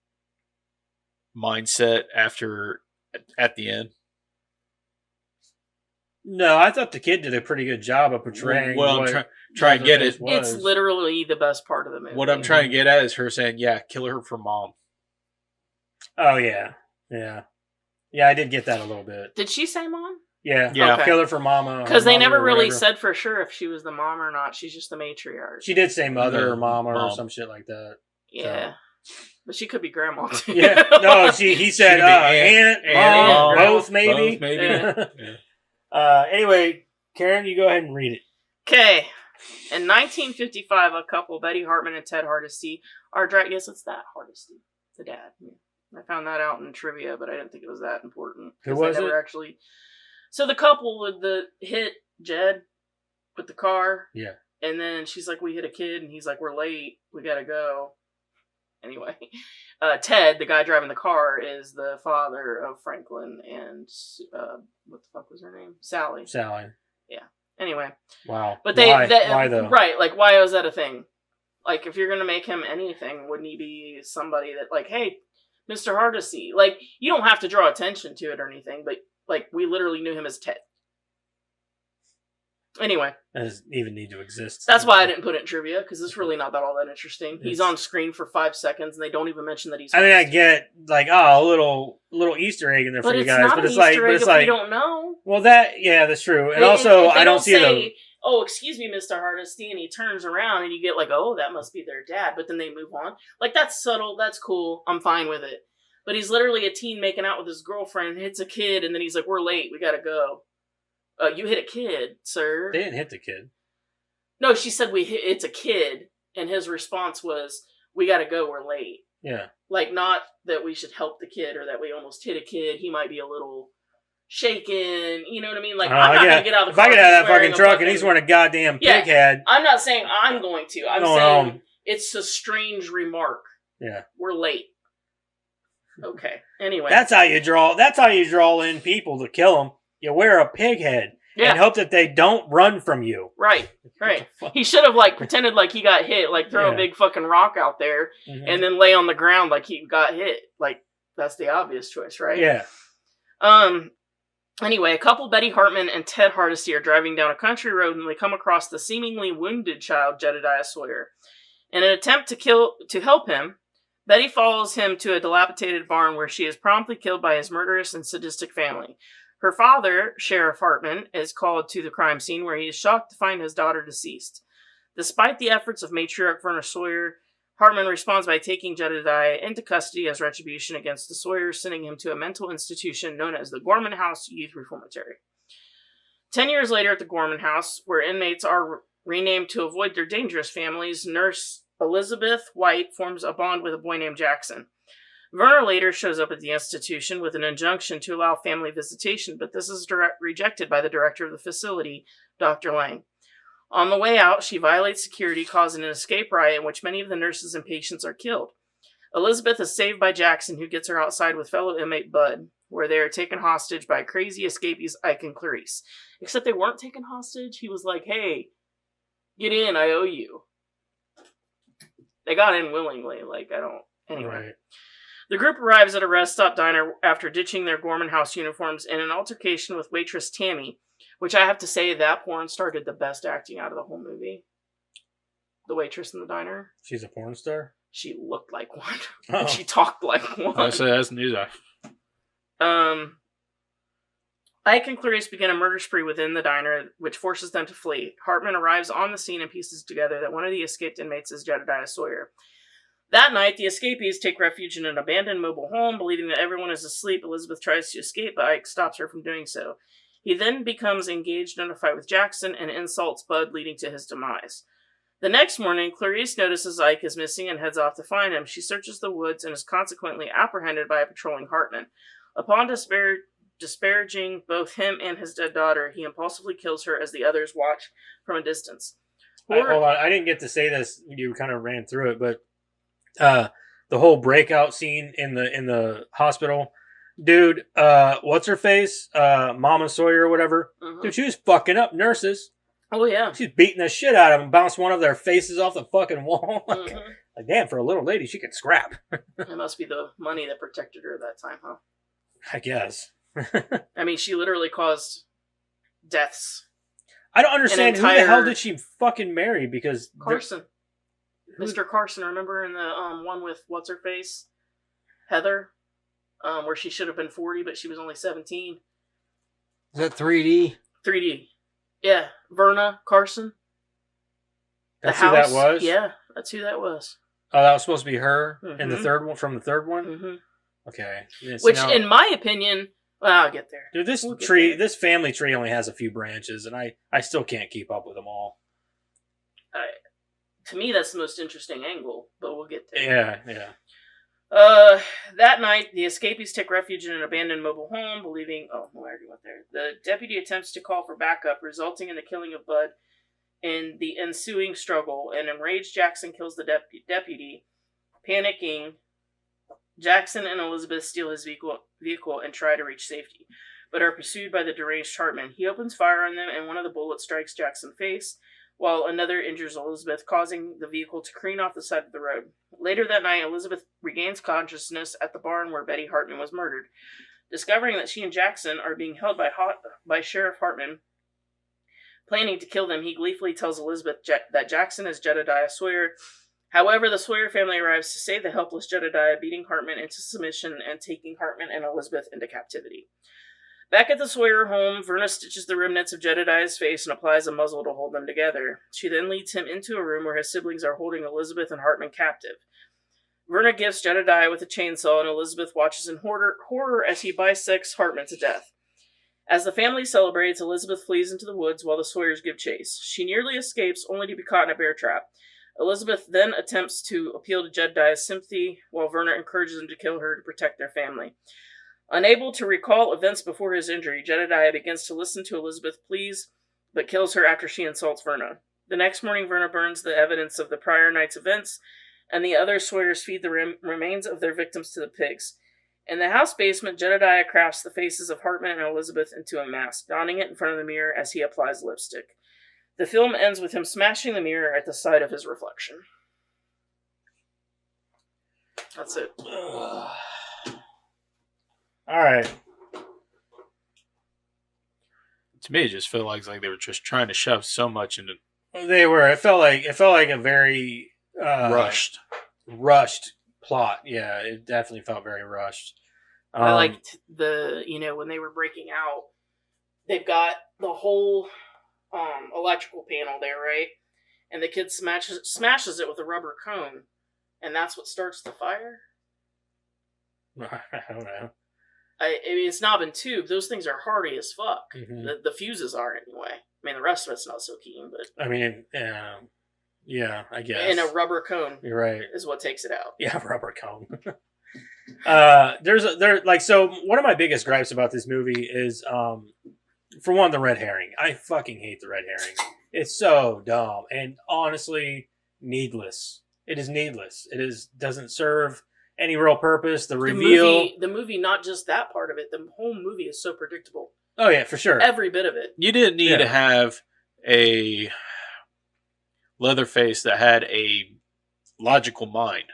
mindset at the end? No, I thought the kid did a pretty good job of portraying. Well, I'm trying to get it. It's literally the best part of the movie. What I'm trying to get at is her saying, "Yeah, kill her for mom." Oh yeah. I did get that a little bit. Did she say mom? Yeah, Okay. Kill her for mama. Because they never or really whatever. said for sure if she was the mom or not. She's just the matriarch. She did say mother or mama or Mom. some shit like that. Yeah. But she could be grandma too. Yeah, no, he said She could be aunt, aunt, mom, grandma, both maybe. Both, maybe. Yeah. Anyway, Karen, you go ahead and read it. Okay. In 1955, a couple, Betty Hartman and Ted Hardesty, are dragged. Yes, it's that Hardesty, the dad. I found that out in trivia, but I didn't think it was that important. Who was they never it? Actually, so the couple with the hit Jed with the car. Yeah. And then she's like, "We hit a kid," and he's like, "We're late. We gotta go." Anyway, Ted, the guy driving the car, is the father of Franklin and what the fuck was her name? Sally. Yeah. Anyway. Wow. But why though? Right, like, why was that a thing? Like, if you're gonna make him anything, wouldn't he be somebody that, like, hey, Mr. Hardesty? Like, you don't have to draw attention to it or anything, but, like, we literally knew him as Ted. Anyway. That doesn't even need to exist. That's why I didn't put it in trivia, because it's really not all that interesting. He's It's- on screen for 5 seconds, and they don't even mention that he's I mean, I Hardesty. get, like, a little Easter egg in there But for you it's guys, not but an it's Easter like, egg if we don't know. well, that's true. And They- also, if they I don't see say, "Oh, excuse me, Mr. Hardesty," and he turns around, and you get like, "Oh, that must be their dad," but then they move on. Like, that's subtle, that's cool, I'm fine with it. But he's literally a teen making out with his girlfriend, hits a kid, and then he's like, "We're late. We gotta go." You hit a kid, sir. They didn't hit the kid. No, she said it's a kid, and his response was, "We gotta go. We're late." Yeah. Like, not that we should help the kid or that we almost hit a kid. He might be a little shaken. You know what I mean? Like, I'm not gonna get out of the car. If I get out of that fucking truck and he's wearing a goddamn pig head. I'm not saying I'm going to. I'm saying it's a strange remark. Yeah. We're late. Okay. Anyway. That's how you draw in people to kill them. You wear a pig head and hope that they don't run from you. Right. He should have, like, pretended like he got hit, like throw a big fucking rock out there and then lay on the ground like he got hit. Like, that's the obvious choice, right? Yeah. Anyway, a couple, Betty Hartman and Ted Hardesty, are driving down a country road when they come across the seemingly wounded child, Jedediah Sawyer. In an attempt to help him, Betty follows him to a dilapidated barn where she is promptly killed by his murderous and sadistic family. Her father, Sheriff Hartman, is called to the crime scene where he is shocked to find his daughter deceased. Despite the efforts of matriarch Verna Sawyer, Hartman responds by taking Jedediah into custody as retribution against the Sawyers, sending him to a mental institution known as the Gorman House Youth Reformatory. 10 years later at the Gorman House, where inmates are renamed to avoid their dangerous families, nurse Elizabeth White forms a bond with a boy named Jackson. Verna later shows up at the institution with an injunction to allow family visitation, but this is rejected by the director of the facility, Dr. Lang. On the way out, she violates security, causing an escape riot in which many of the nurses and patients are killed. Elizabeth is saved by Jackson, who gets her outside with fellow inmate Bud, where they are taken hostage by crazy escapees Ike and Clarice. Except they weren't taken hostage. He was like, "Hey, get in, I owe you." They got in willingly, anyway. Right. The group arrives at a rest stop diner after ditching their Gorman House uniforms in an altercation with waitress Tammy, which I have to say, that porn star did the best acting out of the whole movie. The waitress in the diner. She's a porn star? She looked like one. Oh. And she talked like one. I say that's news. Ike and Clarice begin a murder spree within the diner, which forces them to flee. Hartman arrives on the scene and pieces together that one of the escaped inmates is Jedediah Sawyer. That night, the escapees take refuge in an abandoned mobile home, believing that everyone is asleep. Elizabeth tries to escape, but Ike stops her from doing so. He then becomes engaged in a fight with Jackson and insults Bud, leading to his demise. The next morning, Clarice notices Ike is missing and heads off to find him. She searches the woods and is consequently apprehended by a patrolling Hartman. Upon disparaging both him and his dead daughter, he impulsively kills her as the others watch from a distance. Hold on, I didn't get to say this. You kind of ran through it, but the whole breakout scene in the hospital, dude. What's her face? Mama Sawyer or whatever. Mm-hmm. Dude, she was fucking up nurses. Oh yeah, she's beating the shit out of them, bounced one of their faces off the fucking wall. Like, damn, for a little lady, she could scrap. It must be the money that protected her that time, huh? I guess. I mean, she literally caused deaths. I don't understand who the hell did she fucking marry? Because Carson. Mr. Carson, remember in the one with what's-her-face? Heather? Where she should have been 40, but she was only 17. Is that 3D? 3D. Yeah. Verna Carson. That's who that was? Yeah, that's who that was. Oh, that was supposed to be her in the third one, from the third one? Mm-hmm. Okay. Which, in my opinion, well, I'll get there. Dude, this family tree only has a few branches, and I still can't keep up with them all. To me, that's the most interesting angle, but we'll get there. Yeah. That night, the escapees take refuge in an abandoned mobile home, believing... Oh, I already went there. The deputy attempts to call for backup, resulting in the killing of Bud in the ensuing struggle. An enraged Jackson kills the deputy. Panicking, Jackson and Elizabeth steal his vehicle and try to reach safety, but are pursued by the deranged Hartman. He opens fire on them, and one of the bullets strikes Jackson's face, while another injures Elizabeth, causing the vehicle to careen off the side of the road. Later that night, Elizabeth regains consciousness at the barn where Betty Hartman was murdered. Discovering that she and Jackson are being held by Sheriff Hartman, planning to kill them, he gleefully tells Elizabeth that Jackson is Jedediah Sawyer. However, the Sawyer family arrives to save the helpless Jedediah, beating Hartman into submission and taking Hartman and Elizabeth into captivity. Back at the Sawyer home, Verna stitches the remnants of Jedediah's face and applies a muzzle to hold them together. She then leads him into a room where his siblings are holding Elizabeth and Hartman captive. Verna gifts Jedediah with a chainsaw, and Elizabeth watches in horror as he bisects Hartman to death. As the family celebrates, Elizabeth flees into the woods while the Sawyers give chase. She nearly escapes, only to be caught in a bear trap. Elizabeth then attempts to appeal to Jedediah's sympathy, while Verna encourages him to kill her to protect their family. Unable to recall events before his injury, Jedediah begins to listen to Elizabeth's pleas, but kills her after she insults Verna. The next morning, Verna burns the evidence of the prior night's events, and the other Sawyers feed the remains of their victims to the pigs. In the house basement, Jedediah crafts the faces of Hartman and Elizabeth into a mask, donning it in front of the mirror as he applies lipstick. The film ends with him smashing the mirror at the sight of his reflection. That's it. All right. To me, it just felt like they were just trying to shove so much into They were. It felt like a very rushed plot. Yeah, it definitely felt very rushed. I liked when they were breaking out, they've got the whole electrical panel there, right? And the kid smashes it with a rubber cone, and that's what starts the fire. I don't know. I mean, it's knob and tube. Those things are hardy as fuck. Mm-hmm. The fuses are anyway. I mean, the rest of it's not so keen, but I mean, yeah, I guess. And a rubber cone. You're right. Is what takes it out. Yeah, rubber cone. So one of my biggest gripes about this movie is, for one, the red herring. I fucking hate the red herring. It's so dumb and honestly needless. It is needless. Doesn't serve any real purpose. The reveal, the movie, not just that part of it. The whole movie is so predictable. Oh yeah, for sure. Every bit of it. You didn't need to have a Leatherface that had a logical mind.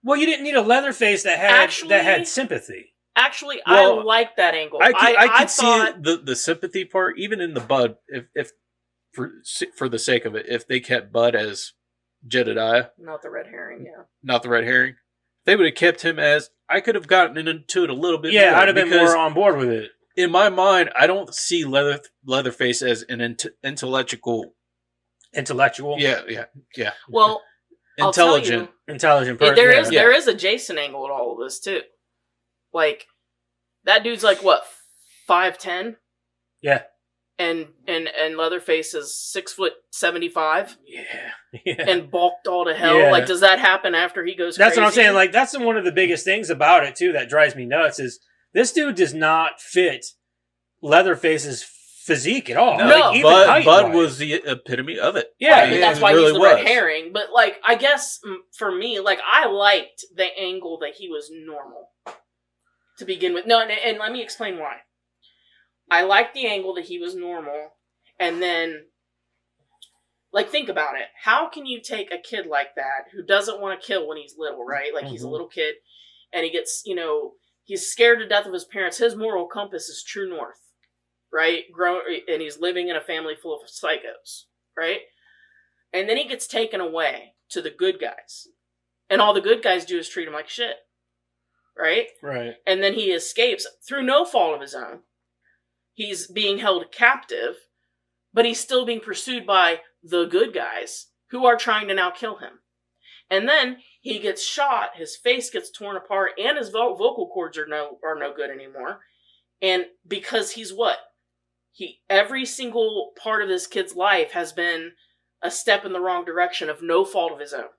Well, you didn't need a Leatherface that had sympathy. Actually, Well, I like that angle. I could see the sympathy part, even in the Bud, if for the sake of it, if they kept Bud as Jedediah. Not the red herring, yeah. Not the red herring. They would have kept him as, I could have gotten into it a little bit more. Yeah, I'd have been more on board with it. In my mind, I don't see Leatherface as an intellectual. Yeah. Well, intelligent person. There is a Jason angle in all of this too. Like that dude's like what, 5'10"? Yeah. And Leatherface is 6'75". Yeah. And bulked all to hell. Yeah. Like, does that happen after he goes? That's crazy? what I'm saying. Like, that's one of the biggest things about it too that drives me nuts is this dude does not fit Leatherface's physique at all. No, like, Bud was the epitome of it. Yeah, I mean, that's why he's the red herring. But like, I guess for me, like, I liked the angle that he was normal to begin with. No, and let me explain why. I liked the angle that he was normal, and then, like, think about it. How can you take a kid like that who doesn't want to kill when he's little, right? Like, he's a little kid, and he gets, he's scared to death of his parents. His moral compass is true north, right? And he's living in a family full of psychos, right? And then he gets taken away to the good guys. And all the good guys do is treat him like shit, right? Right. And then he escapes through no fault of his own. He's being held captive, but he's still being pursued by the good guys who are trying to now kill him. And then he gets shot, his face gets torn apart, and his vocal cords are no good anymore. And because he's what? Every single part of this kid's life has been a step in the wrong direction of no fault of his own.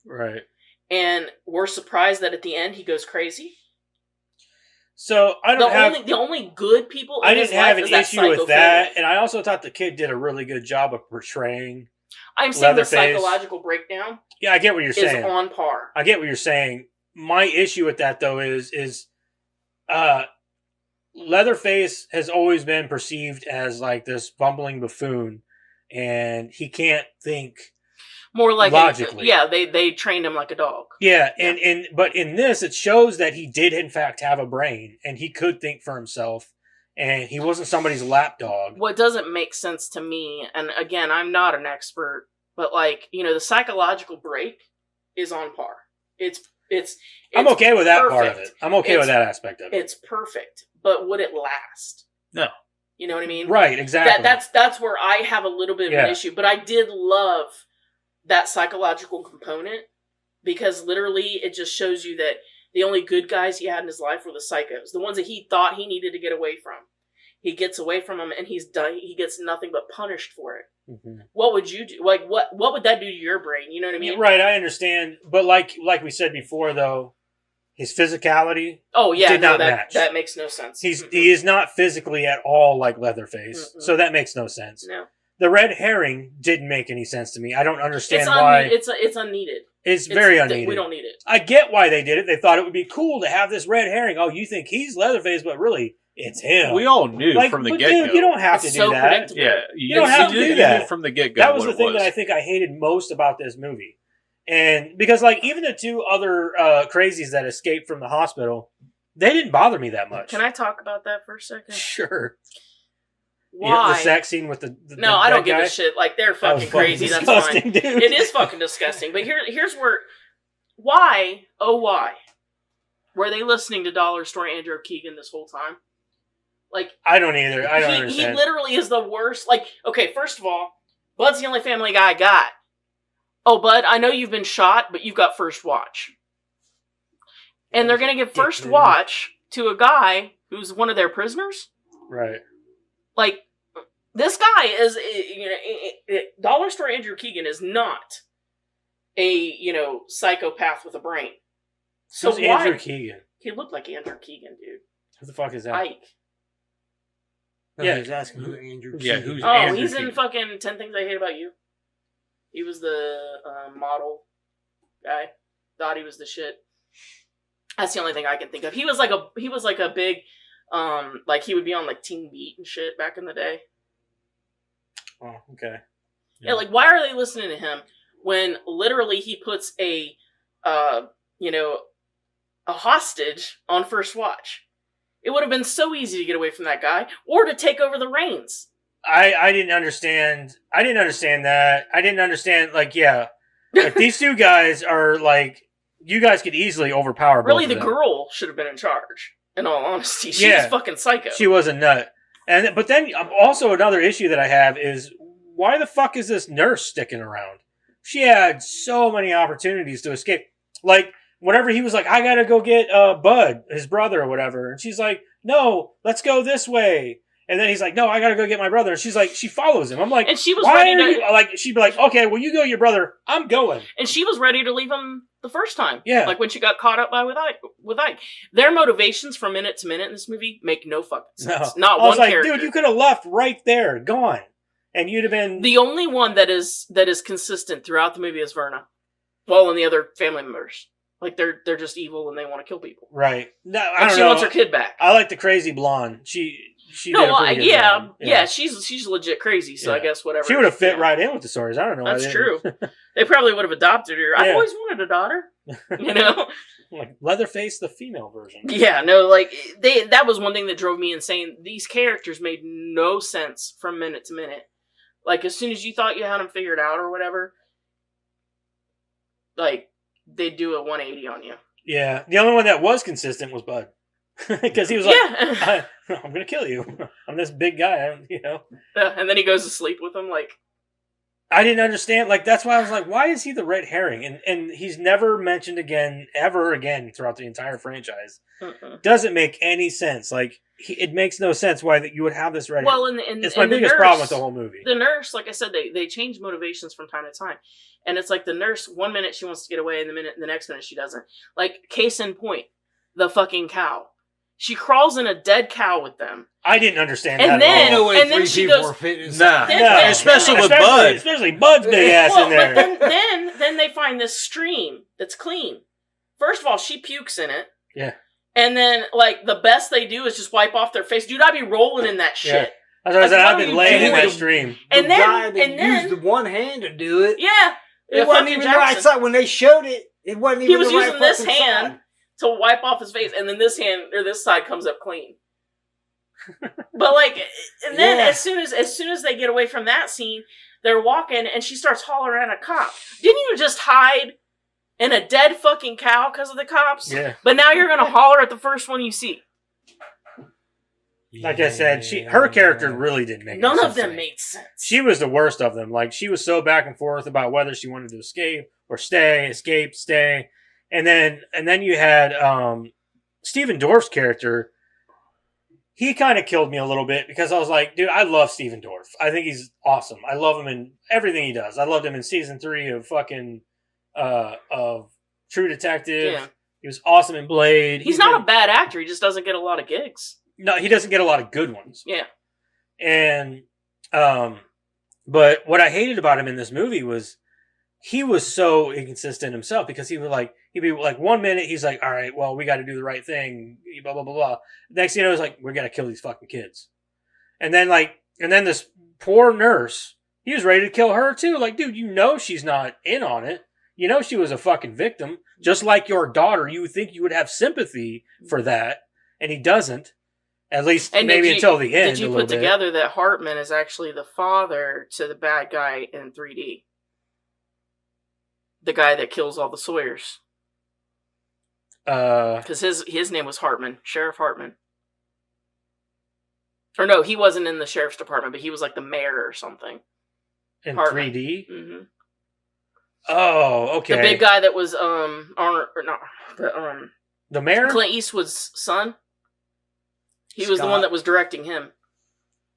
Right. And we're surprised that at the end he goes crazy. So I don't the only good people. I didn't have an issue with that, and I also thought the kid did a really good job of portraying. I'm saying the psychological breakdown. Yeah, I get what you're saying. Is on par. I get what you're saying. My issue with that though is Leatherface has always been perceived as like this bumbling buffoon, and he can't think. More like logically. They trained him like a dog. Yeah, but in this, it shows that he did in fact have a brain, and he could think for himself, and he wasn't somebody's lapdog. What doesn't make sense to me, and again, I'm not an expert, but like, the psychological break is on par. It's I'm okay with that perfect. part of it. I'm okay with that aspect of it. It's perfect, but would it last? No. You know what I mean? Right, exactly. That's where I have a little bit of an issue, but I did love that psychological component because literally it just shows you that the only good guys he had in his life were the psychos, the ones that he thought he needed to get away from. He gets away from them, and he's done. He gets nothing but punished for it. Mm-hmm. What would you do? Like, what would that do to your brain? You know what I mean? Right, I understand. But like we said before, though, his physicality did not match. That makes no sense. He is not physically at all like Leatherface, so that makes no sense. No. The red herring didn't make any sense to me. I don't understand why. It's unneeded. It's very unneeded. We don't need it. I get why they did it. They thought it would be cool to have this red herring. Oh, you think he's Leatherface, but really, it's him. We all knew from the get-go. Dude, you don't have to do that. Yeah, you don't have to do that from the get-go. That was the thing that I think I hated most about this movie. And because, like, even the two other crazies that escaped from the hospital, they didn't bother me that much. Can I talk about that for a second? Sure. Why? You know, the sex scene with the no, I don't give a shit. Like, they're fucking crazy. That's fine. Dude. It is fucking disgusting. But here's where... Why? Oh, why? Were they listening to Dollar Store Andrew Keegan this whole time? Like, I don't either. I don't understand. He literally is the worst. Like, okay, first of all, Bud's the only Family Guy I got. Oh, Bud, I know you've been shot, but you've got first watch. And they're going to give first watch to a guy who's one of their prisoners? Right. Like, this guy is, Dollar Store Andrew Keegan is not a, psychopath with a brain. So who's Andrew Keegan? He looked like Andrew Keegan, dude. Who the fuck is that? Ike. Yeah, he's asking who Andrew Keegan. Yeah, who's Andrew he's Keegan? in fucking 10 Things I Hate About You. He was the model guy. Thought he was the shit. That's the only thing I can think of. He was like a big, like he would be on like Teen Beat and shit back in the day. Oh, okay. Yeah, like why are they listening to him when literally he puts a hostage on first watch? It would have been so easy to get away from that guy or to take over the reins. I didn't understand. I didn't understand that. I didn't understand, like these two guys are like, you guys could easily overpower both Really, of the them. girl should have been in charge, in all honesty. She was fucking psycho. She was a nut. But then also another issue that I have is, why the fuck is this nurse sticking around? She had so many opportunities to escape. Like, whenever he was like, I gotta go get Bud, his brother or whatever. And she's like, no, let's go this way. And then he's like, no, I gotta go get my brother. And she's like, she follows him. I'm like, and she was why ready are to... you, like, she'd be like, okay, well, you go get your brother. I'm going. And she was ready to leave him the first time. Yeah. Like when she got caught up with Ike. Their motivations from minute to minute in this movie make no fucking sense. No. Not I was one like, character. dude, you could have left right there, gone. And you'd have been... The only one that is consistent throughout the movie is Verna. Well, and the other family members. Like, they're just evil and they want to kill people. Right. No, I and don't she know. wants her kid back. I like the crazy blonde. She did a pretty good job. Yeah, she's legit crazy, so I guess whatever. She would have fit right in with the stories. I don't know. That's true. They probably would have adopted her. I've always wanted a daughter. Like Leatherface, the female version. Yeah, no, like, that was one thing that drove me insane. These characters made no sense from minute to minute. Like, as soon as you thought you had them figured out or whatever, like, they'd do a 180 on you. Yeah, the only one that was consistent was Bud. Because he was like, I'm going to kill you. I'm this big guy, and then he goes to sleep with him, like... I didn't understand. Like, that's why I was like, why is he the red herring? And he's never mentioned ever again throughout the entire franchise. Doesn't make any sense. Like, it makes no sense why that you would have this red herring. Well, it's my biggest problem with the whole movie. The nurse, like I said, they change motivations from time to time. And it's like the nurse, 1 minute she wants to get away, and the next minute she doesn't. Like, case in point, the fucking cow. She crawls in a dead cow with them. I didn't understand and that then, at all. And then she goes... Especially with Bud. Especially Bud's big ass in there. But then they find this stream that's clean. First of all, she pukes in it. Yeah. And then, like, the best they do is just wipe off their face. Dude, I'd be rolling in that shit. Yeah. I've been laying in that stream. And then used the one hand to do it. Yeah. It wasn't even the right side. When they showed it, it wasn't even the right side. He was using this hand to wipe off his face, and then this hand, or this side, comes up clean. But, like, and then as soon as they get away from that scene, they're walking, and she starts hollering at a cop. Didn't you just hide in a dead fucking cow because of the cops? Yeah. But now you're going to holler at the first one you see. like I said, her character really didn't make None any of sense to them me. made sense. She was the worst of them. Like, she was so back and forth about whether she wanted to escape or stay, escape, stay. And then you had Stephen Dorff's character. He kind of killed me a little bit because I was like, dude, I love Stephen Dorff. I think he's awesome. I love him in everything he does. I loved him in season 3 of fucking of True Detective. Yeah. He was awesome in Blade. He's not a bad actor. He just doesn't get a lot of gigs. No, he doesn't get a lot of good ones. Yeah. And but what I hated about him in this movie was he was so inconsistent himself because he'd be like 1 minute he's like, all right, well, we got to do the right thing, blah blah blah blah. Next thing you know, it's like, we got to kill these fucking kids. And then this poor nurse, he was ready to kill her too. Like, dude, you know she's not in on it. You know she was a fucking victim, just like your daughter. You would think you would have sympathy for that, and he doesn't. At least And maybe until the end. Did you a put little bit. together that Hartman is actually the father to the bad guy in 3D? The guy that kills all the Sawyers. Because his name was Hartman, Sheriff Hartman. Or no, he wasn't in the sheriff's department, but he was like the mayor or something. In Hartman. 3D? Mm-hmm. Oh, okay. The big guy that was The mayor? Clint Eastwood's son. He was the one that was directing him.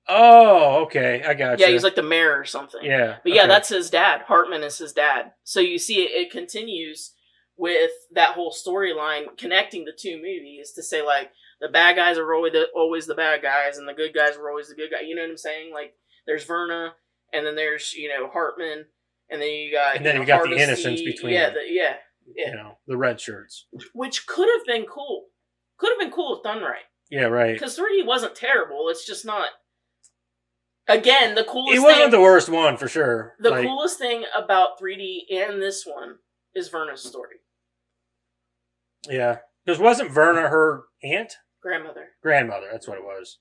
Oh, okay. I got you. Yeah, he was like the mayor or something. Yeah. But yeah, okay. that's his dad. Hartman is his dad. So you see, it continues with that whole storyline connecting the two movies to say, like, the bad guys are always the bad guys, and the good guys were always the good guys. You know what I'm saying? Like, there's Verna, and then there's, Hartman, and then you got the Hardesty. innocence between them. Yeah. The red shirts. Which could have been cool. Could have been cool if done right. Yeah, right. Because 3D wasn't terrible. It's just not. Again, the coolest It wasn't thing, the worst one, for sure. The coolest thing about 3D and this one is Verna's story. Yeah. Because wasn't Verna her aunt? Grandmother, that's what it was.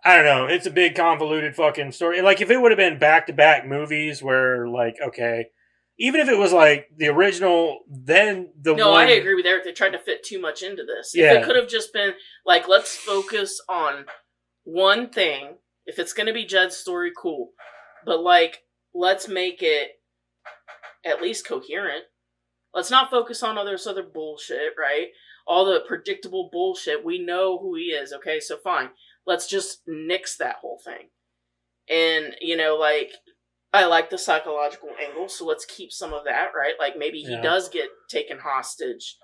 I don't know. It's a big convoluted fucking story. Like, if it would have been back-to-back movies where, like, okay, even if it was like the original, then I agree with Eric. They tried to fit too much into this. Yeah. If it could have just been like, let's focus on one thing. If it's going to be Jed's story, cool. But like, let's make it at least coherent. Let's not focus on all this other bullshit, right? All the predictable bullshit. We know who he is, okay? So fine. Let's just nix that whole thing. And, I like the psychological angle, so let's keep some of that, right? Like, maybe he does get taken hostage,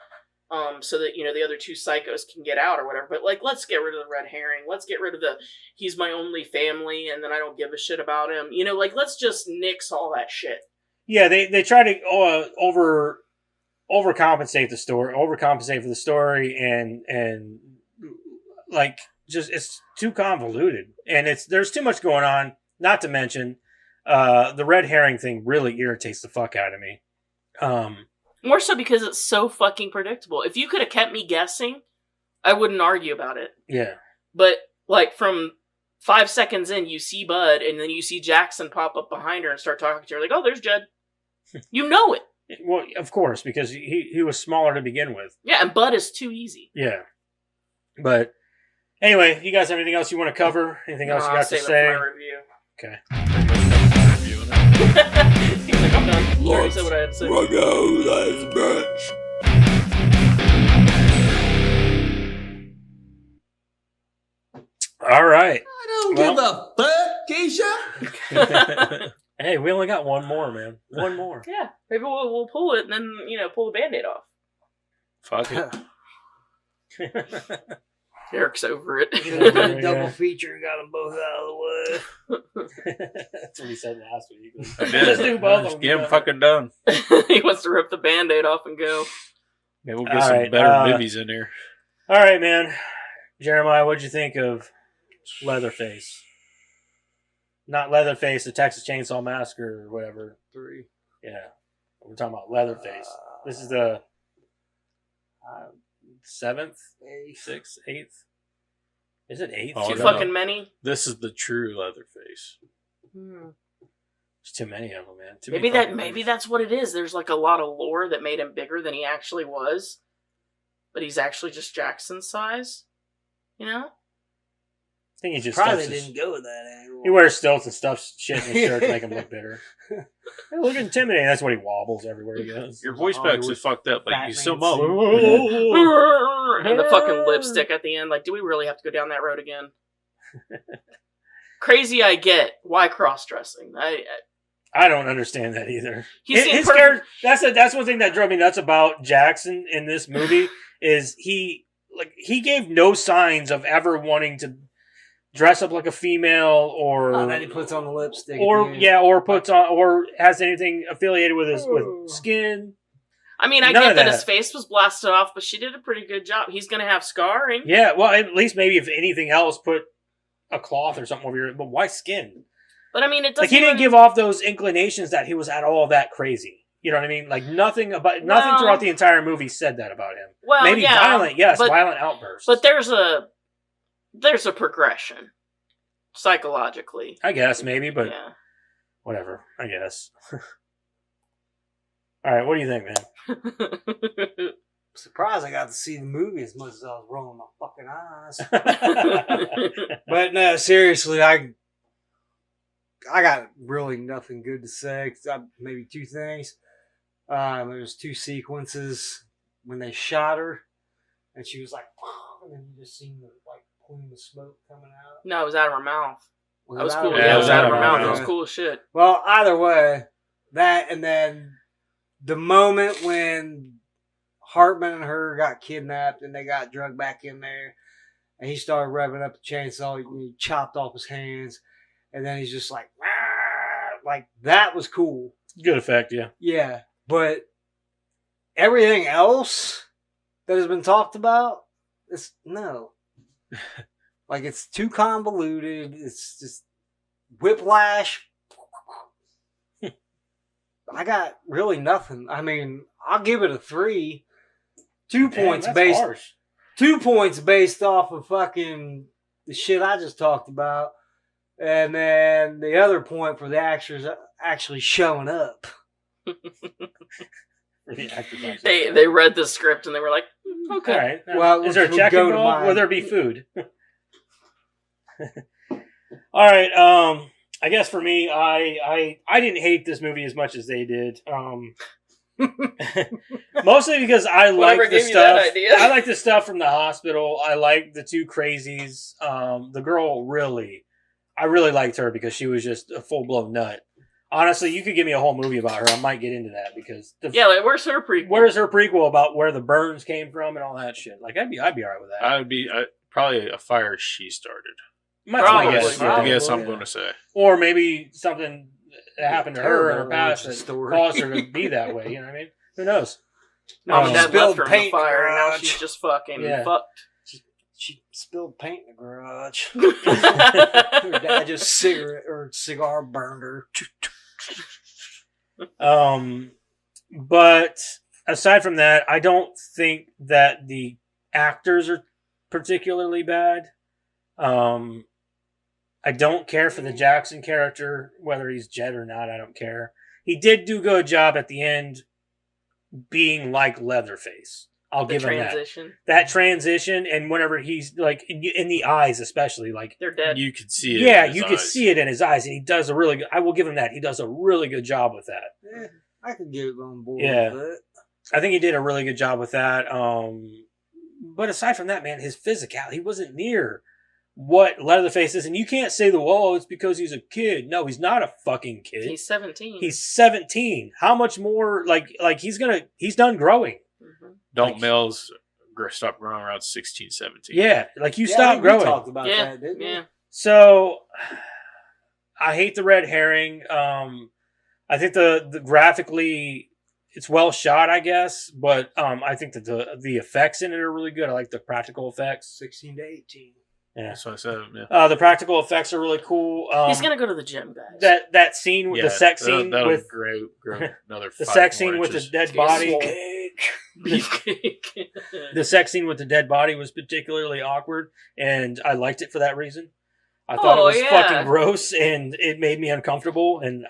so that, the other two psychos can get out or whatever. But, like, let's get rid of the red herring. Let's get rid of he's my only family, and then I don't give a shit about him. Let's just nix all that shit. Yeah, they try to overcompensate for the story, and like, just, it's too convoluted. And there's too much going on, not to mention... the red herring thing really irritates the fuck out of me. More so because it's so fucking predictable. If you could have kept me guessing, I wouldn't argue about it. Yeah. But, like, from 5 seconds in, you see Bud, and then you see Jackson pop up behind her and start talking to her. Like, oh, there's Jed. You know it. Well, of course, because he was smaller to begin with. Yeah, and Bud is too easy. Yeah. But, anyway, you guys have anything else you want to cover? Anything else you got to say? For my review. Okay. He's like, I'm done. You already said what I had to say. All right. I don't give a fuck, Keisha. Hey, we only got one more, man. One more. Yeah, maybe we'll pull it and then, pull the Band-Aid off. Fuck it. Eric's over it. Double feature, got them both out of the way. That's what he said last week. Just do both of them. Get him fucking done. He wants to rip the Band-Aid off and go. Maybe we'll get some better movies in here. All right, man. Jeremiah, what'd you think of Leatherface? Not Leatherface, the Texas Chainsaw Massacre or whatever. 3. Yeah. We're talking about Leatherface. This is the 7th? 6th? 8th? Is it 8th? Oh, Too no. fucking many? This is the true Leatherface. There's too many of them, man. Maybe that's what it is. There's like a lot of lore that made him bigger than he actually was. But he's actually just Jackson's size. think he just Probably stuffs his- didn't go with that angle. He wears stilts and stuffs shit in his shirt to make him look bitter. They look intimidating. That's what he wobbles everywhere he goes. Your voice box is fucked up, but you still Batman mull. And the fucking lipstick at the end. Like, do we really have to go down that road again? Crazy, I get. Why cross-dressing? I don't understand that either. He's His character, that's one thing that drove me nuts about Jackson in this movie is he gave no signs of ever wanting to dress up like a female or then he puts on the lipstick. or puts on or has anything affiliated with his with skin. I mean, I None get of that that. his face was blasted off, but she did a pretty good job. He's gonna have scarring. Yeah, well, at least maybe if anything else, put a cloth or something over your. But why skin? But I mean, it doesn't. Like he didn't give off those inclinations that he was at all that crazy. You know what I mean? Like nothing throughout the entire movie said that about him. Well, maybe yeah, violent, yes, but, violent outbursts. But there's a progression psychologically. I guess maybe, but Yeah. whatever. I guess. All right, what do you think, man? Surprised I got to see the movie as much as I was rolling my fucking eyes. But no, seriously, I got really nothing good to say. Maybe two things. There's two sequences when they shot her, and she was like, and then you just seen the like plume of smoke coming out. No, it was out of her mouth. That was cool. Yeah, Yeah, it it was was out of her mouth. It was cool as shit. Well, either way, that and then the moment when Hartman and her got kidnapped and they got drugged back in there, and he started revving up the chainsaw, he chopped off his hands, and then he's just like that was cool. Good effect, yeah. Yeah, but everything else that has been talked about, it's no. Like it's too convoluted. It's just whiplash. I got really nothing. I mean, I'll give it a 3. 2 points that's based. harsh. 2 points based off of fucking the shit I just talked about, and then the other point for the actors actually showing up. They read the script and they were like, okay. All right. Well, is there a we'll check go to involved? mine. Will there be food? All right. I guess for me, I didn't hate this movie as much as they did. Mostly because I Whatever like the gave you that stuff. idea? I like the stuff from the hospital. I like the two crazies. The girl I really liked her because she was just a full blown nut. Honestly, you could give me a whole movie about her. I might get into that because Yeah, like, where's her prequel? where's her prequel about where the burns came from and all that shit? Like I'd be all right with that. I would be probably a fire she started. That's my Probably. guess, yeah. I guess I'm Yeah. going to say. Or maybe something that happened to her in her Terrible past origin that story. caused her to be that way. You know what I mean? Who knows? Mom and Dad Spilled left her in the paint in the fire and now garage. she's just fucking Yeah. fucked. She spilled paint in the garage. Her dad just cigar burned her. But aside from that, I don't think that the actors are particularly bad. I don't care for the Jackson character, whether he's Jet or not. I don't care. He did do a good job at the end, being like Leatherface. I'll The give him transition. that transition, and whenever he's like in the eyes, especially like. They're dead. You could see it. Yeah, in his you could eyes. see it in his eyes, and he does a really good. I will give him that. He does a really good job with that. Yeah, I could get on board Yeah. with it. I think he did a really good job with that. But aside from that, man, his physicality, he wasn't near what Leatherface is. And you can't say it's because he's a kid. No, he's not a fucking kid. He's 17. He's 17. How much more? Like he's done growing. Mhm. Don't like- males stop growing around 16, 17? Yeah, like you Yeah, I stop think we growing. talked about Yeah, that, didn't we? yeah. So I hate the red herring. I think the graphically it's well shot, I guess, but I think that the effects in it are really good. I like the practical effects. 16 to 18. Yeah. That's what I said. Yeah. The practical effects are really cool. He's gonna go to the gym, guys. That scene with the sex scene that'll with grow another the 5 sex more scene with the inches. dead body. Beefcake. The sex scene with the dead body was particularly awkward, and I liked it for that reason. I thought it was fucking gross, and it made me uncomfortable. And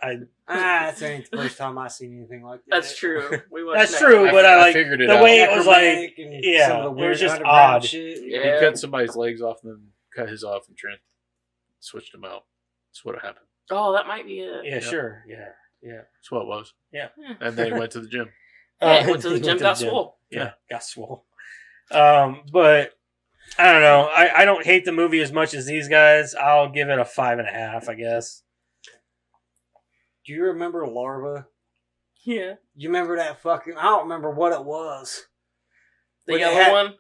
That ain't the first time I seen anything like that. That's true. We watched that's that. true, but I like figured it the out. way it was like. Necromantic and yeah, some of the it was weird just underground odd. Shit. He Yeah. cut somebody's legs off and then cut his off and switched them out. That's what happened. Oh, that might be it. Yeah, Yep. sure. Yeah. That's what it was. Yeah. And then he went to the gym. Yeah, went to the gym, got swole. Yeah, got swole. But I don't know. I don't hate the movie as much as these guys. I'll give it a 5.5, I guess. Do you remember Larva? Yeah. You remember that fucking? I don't remember what it was. The But it yellow had- one?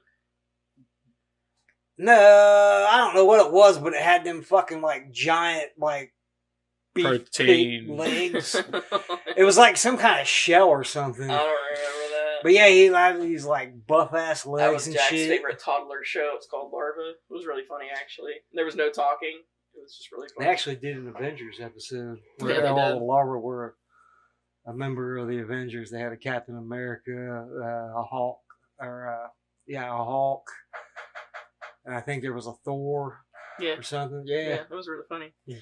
No, I don't know what it was, but it had them fucking like giant like beef Protein. legs. It was like some kind of shell or something. I don't remember that. But yeah, he had these like buff ass legs That was and Jack's shit. favorite toddler show. It's called Larva. It was really funny, actually. There was no talking. It was just really They funny. actually did an Avengers episode Yeah, where they all did. the Larva were a member of the Avengers. They had a Captain America, a Hulk, a Hulk, and I think there was a Thor Yeah. or something. Yeah, Yeah. that was really funny. Yeah.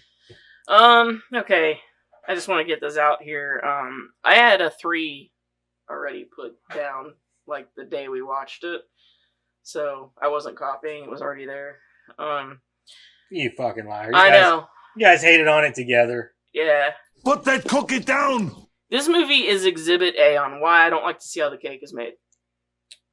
Okay. I just want to get this out here. I had a 3 already put down, like, the day we watched it. So, I wasn't copying. It was already there. You fucking liar. I know. You guys hated on it together. Yeah. Put that cookie down! This movie is Exhibit A on why I don't like to see how the cake is made.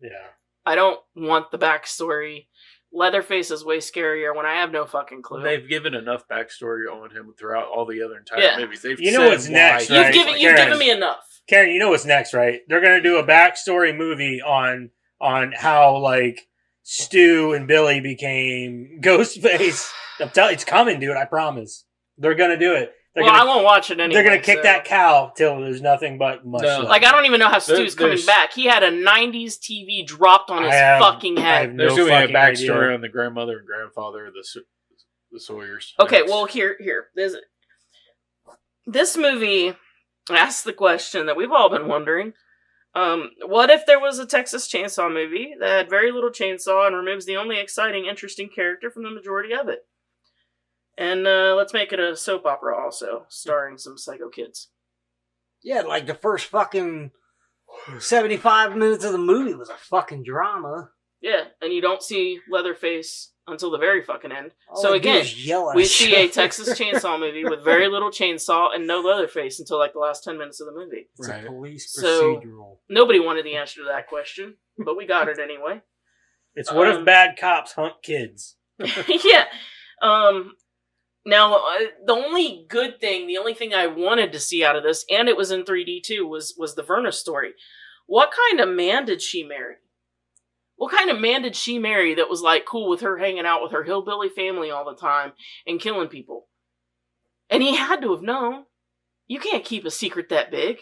Yeah. I don't want the backstory. Leatherface is way scarier when I have no fucking clue. They've given enough backstory on him throughout all the other entire Yeah. movies. They've You know said what's why next, he- right? You've Karen. given me enough. Karen, you know what's next, right? They're gonna do a backstory movie on how like Stu and Billy became Ghostface. I'm telling you, it's coming, dude. I promise. They're gonna do it. Well, I won't watch it anyway. They're gonna kick so. that cow till there's nothing but mush. No. left. Like, I don't even know how Stu's coming There's- back. He had a 90s TV dropped on his fucking I head. have There's no going to be a fucking backstory idea. on the grandmother and grandfather of the Sawyers. Okay, Next. well, here. This movie asks the question that we've all been wondering. What if there was a Texas Chainsaw movie that had very little chainsaw and removes the only exciting, interesting character from the majority of it? And let's make it a soap opera also, starring some psycho kids. Yeah, like the first fucking 75 minutes of the movie was a fucking drama. Yeah, and you don't see Leatherface until the very fucking end. All So they do again, is yell at we each see a other. Texas Chainsaw movie with very little chainsaw and no Leatherface until like the last 10 minutes of the movie. It's Right. a police So- procedural. Nobody wanted the answer to that question, but we got it anyway. It's what if bad cops hunt kids? Yeah. Now, the only good thing, the only thing I wanted to see out of this, and it was in 3D too, was the Verna story. What kind of man did she marry? What kind of man did she marry that was like cool with her hanging out with her hillbilly family all the time and killing people? And he had to have known. You can't keep a secret that big.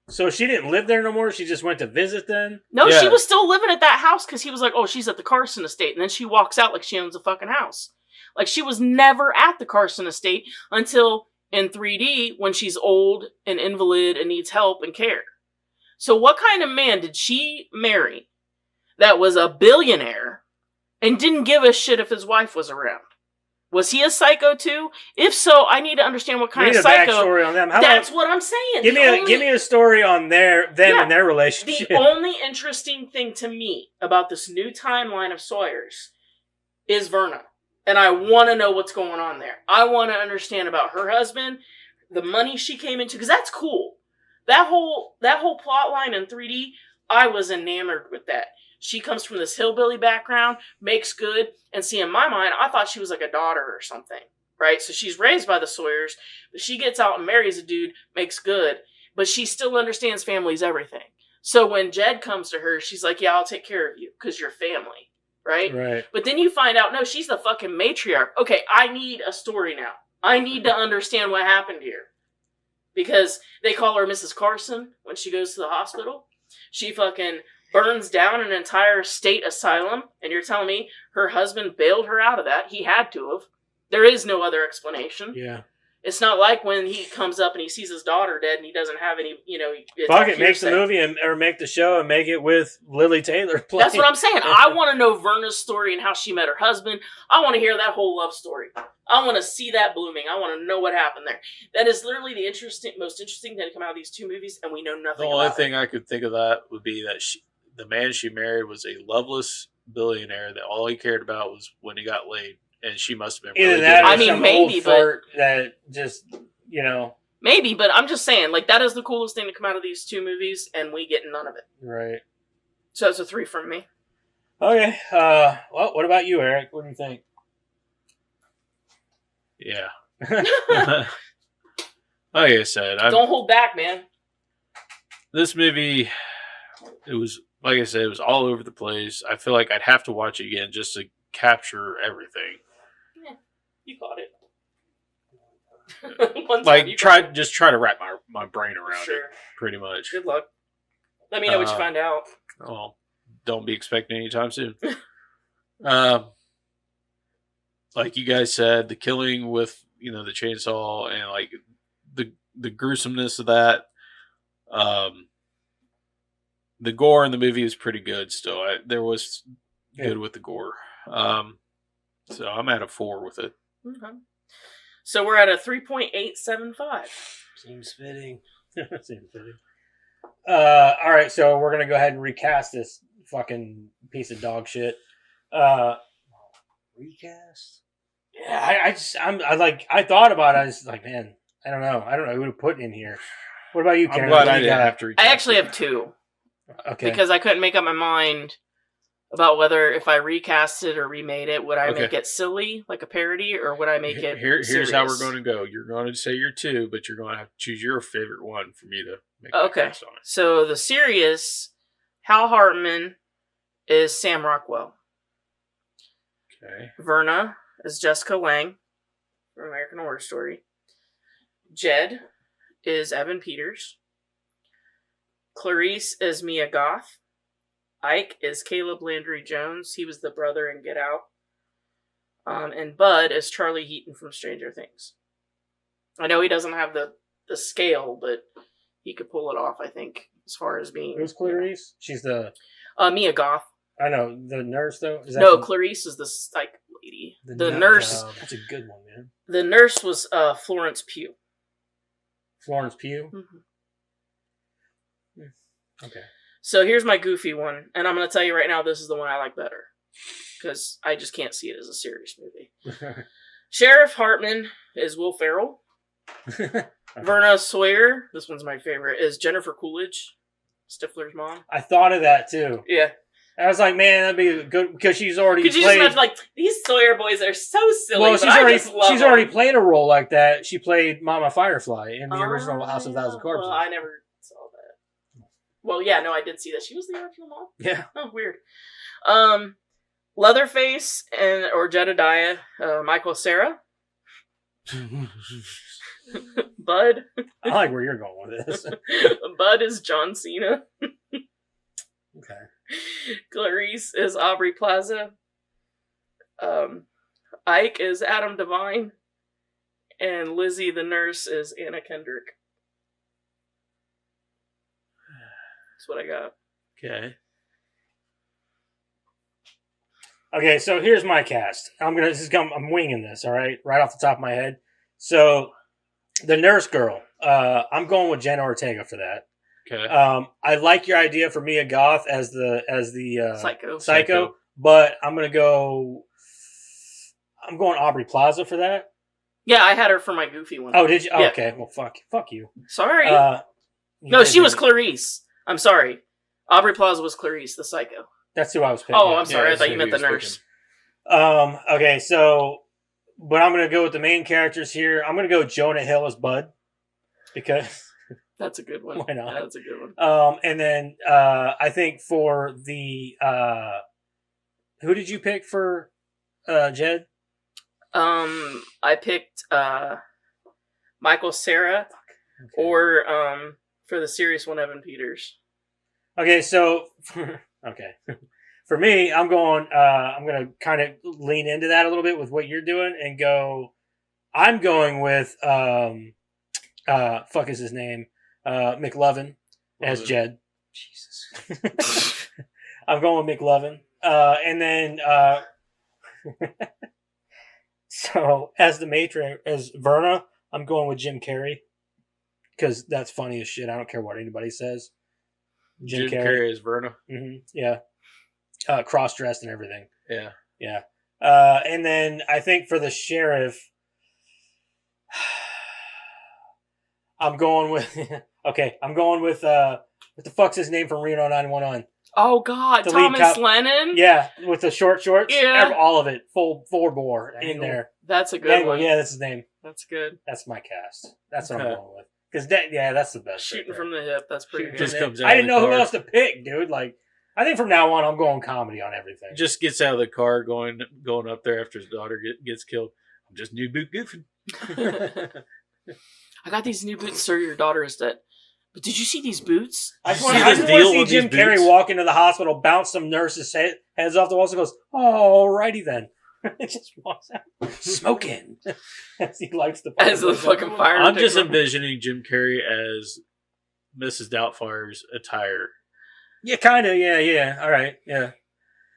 So she didn't live there no more. She just went to visit then. No, Yeah. she was still living at that house because he was like, oh, she's at the Carson estate. And then she walks out like she owns a fucking house. Like, she was never at the Carson estate until in 3D when she's old and invalid and needs help and care. So what kind of man did she marry that was a billionaire and didn't give a shit if his wife was around? Was he a psycho too? If so, I need to understand what We kind need of a psycho. backstory on them. How That's about what I'm saying. give me a story on them Yeah. and their relationship. The only interesting thing to me about this new timeline of Sawyers is Verna. And I want to know what's going on there. I want to understand about her husband, the money she came into, because that's cool. That whole plot line in 3D, I was enamored with that. She comes from this hillbilly background, makes good, and see, in my mind, I thought she was like a daughter or something, right? So she's raised by the Sawyers, but she gets out and marries a dude, makes good, but she still understands family's everything. So when Jed comes to her, she's like, yeah, I'll take care of you, because you're family. Right? Right. But then you find out, no, she's the fucking matriarch. Okay, I need a story now. I need to understand what happened here. Because they call her Mrs. Carson when she goes to the hospital. She fucking burns down an entire state asylum. And you're telling me her husband bailed her out of that. He had to have. There is no other explanation. Yeah. It's not like when he comes up and he sees his daughter dead and he doesn't have any, it's Fuck all it, make the hearsay. movie or make the show and make it with Lili Taylor playing. That's what I'm saying. I want to know Verna's story and how she met her husband. I want to hear that whole love story. I want to see that blooming. I want to know what happened there. That is literally the most interesting thing to come out of these two movies, and we know The nothing only about thing it. I could think of that would be that the man she married was a loveless billionaire that all he cared about was when he got laid. and she must have been Either really that, good. or I mean, some maybe, old but- flirt that just Maybe, but I'm just saying, like, that is the coolest thing to come out of these two movies, and we get none of it. right. So it's a 3 from me. Okay. Well, what about you, Eric? What do you think? Yeah. Like I said, Don't hold back, man. this movie, it was, like I said, it was all over the place. I feel like I'd have to watch it again just to capture everything. Yeah, you caught it. One time Like, you try got it. to wrap my brain around it, Sure. pretty much. Good luck. Let me know what you find out. Well, don't be expecting anytime soon. Like you guys said, the killing with the chainsaw and like the gruesomeness of that. The gore in the movie is pretty good. Still, there was good with the gore. So I'm at a 4 with it. Okay. So we're at a 3.875. Seems fitting. Seems fitting. All right, so we're gonna go ahead and recast this fucking piece of dog shit. Recast? Yeah, I thought about it. I was like, man, I don't know who to put in here. What about you, Karen? I'm glad What I do you didn't got? have to recast I actually it. have 2 Okay. because I couldn't make up my mind about whether if I recast it or remade it, would I Okay. make it silly, like a parody, or would I make it Here's how we're serious? going to go. You're going to say your 2, but you're going to have to choose your favorite one for me to make a Okay. cast on it. So the serious Hal Hartman is Sam Rockwell. Okay. Verna is Jessica Lange from American Horror Story. Jed is Evan Peters. Clarice is Mia Goth. Ike is Caleb Landry Jones. He was the brother in Get Out. And Bud is Charlie Heaton from Stranger Things. I know he doesn't have the scale, but he could pull it off, I think, as far as being... Who's Clarice? She's the... Mia Goth. I know, the nurse, though? Is that No, the- Clarice is the psych lady. The The nut nurse... job. That's a good one, man. The nurse was Florence Pugh. Florence Pugh? Mm-hmm. Okay. So here's my goofy one, and I'm going to tell you right now, this is the one I like better. Because I just can't see it as a serious movie. Sheriff Hartman is Will Ferrell. Verna Sawyer, this one's my favorite, is Jennifer Coolidge, Stifler's mom. I thought of that, too. Yeah. I was like, man, that'd be good, because she's already Could you played... just imagine, like, these Sawyer boys are so silly, well, but she's I already just love she's already them. played a role like that. She played Mama Firefly in the original House of yeah. Thousand Corpses. Well, I never saw that. Well, yeah, no, I did see that. She was the original mom? Yeah. Oh, weird. Leatherface or Jedediah, Michael Cera. Bud. I like where you're going with this. Bud is John Cena. Okay. Clarice is Aubrey Plaza. Ike is Adam Devine. And Lizzie the nurse is Anna Kendrick. That's what I got. Okay. Okay, so here's my cast. I'm winging this, all right, right off the top of my head. So, the nurse girl. I'm going with Jenna Ortega for that. Okay. I like your idea for Mia Goth as the Psycho. but I'm going Aubrey Plaza for that. Yeah, I had her for my goofy one. Oh, did you? Oh, Yeah. okay. Well, fuck you. Sorry. You she was did- Clarice. I'm sorry. Aubrey Plaza was Clarice, the psycho. That's who I was picking. Oh, I'm sorry. I that's thought you who meant he the was nurse. Okay, so, but I'm gonna go with the main characters here. I'm gonna go Jonah Hill as Bud because That's a good one. Why not? Yeah, that's a good one. and then I think for the who did you pick for Jed? I picked Michael Cera Okay. or for the serious one, Evan Peters. Okay, so okay. For me, I'm going to kind of lean into that a little bit with what you're doing and go I'm going with fuck is his name? McLovin as Jed. Jesus. I'm going with McLovin. And then so as the matron as Verna, I'm going with Jim Carrey. Because that's funny as shit. I don't care what anybody says. Jim Carrey is Verna. Mm-hmm. Yeah. Cross-dressed and everything. Yeah. Yeah. And then I think for the sheriff, I'm going with what the fuck's his name from Reno 911? Oh God, The lead Thomas cop. Lennon. Yeah, with the shorts. Yeah. All of it, full bore in there. That's a good Dangle, one. yeah, that's his name. That's good. That's my cast. That's what Okay. I'm going with. Because that's the best. Shooting right there. from the hip. That's pretty Shooting good. Just from the comes hip. out I of didn't the know who car. else to pick, dude. Like, I think from now on, I'm going comedy on everything. Just gets out of the car going up there after his daughter gets killed. I'm just new boot goofing. I got these new boots, sir. Your daughter is dead. But did you see these boots? I just You want see to this see deal with Jim these Carrey boots? walk into the hospital, bounce some nurses' heads off the walls, and goes, "Alrighty then." It just walks out smoking as he lights the As the fucking fire. I'm just takes- envisioning Jim Carrey as Mrs. Doubtfire's attire. Yeah, kind of. Yeah. All right. Yeah.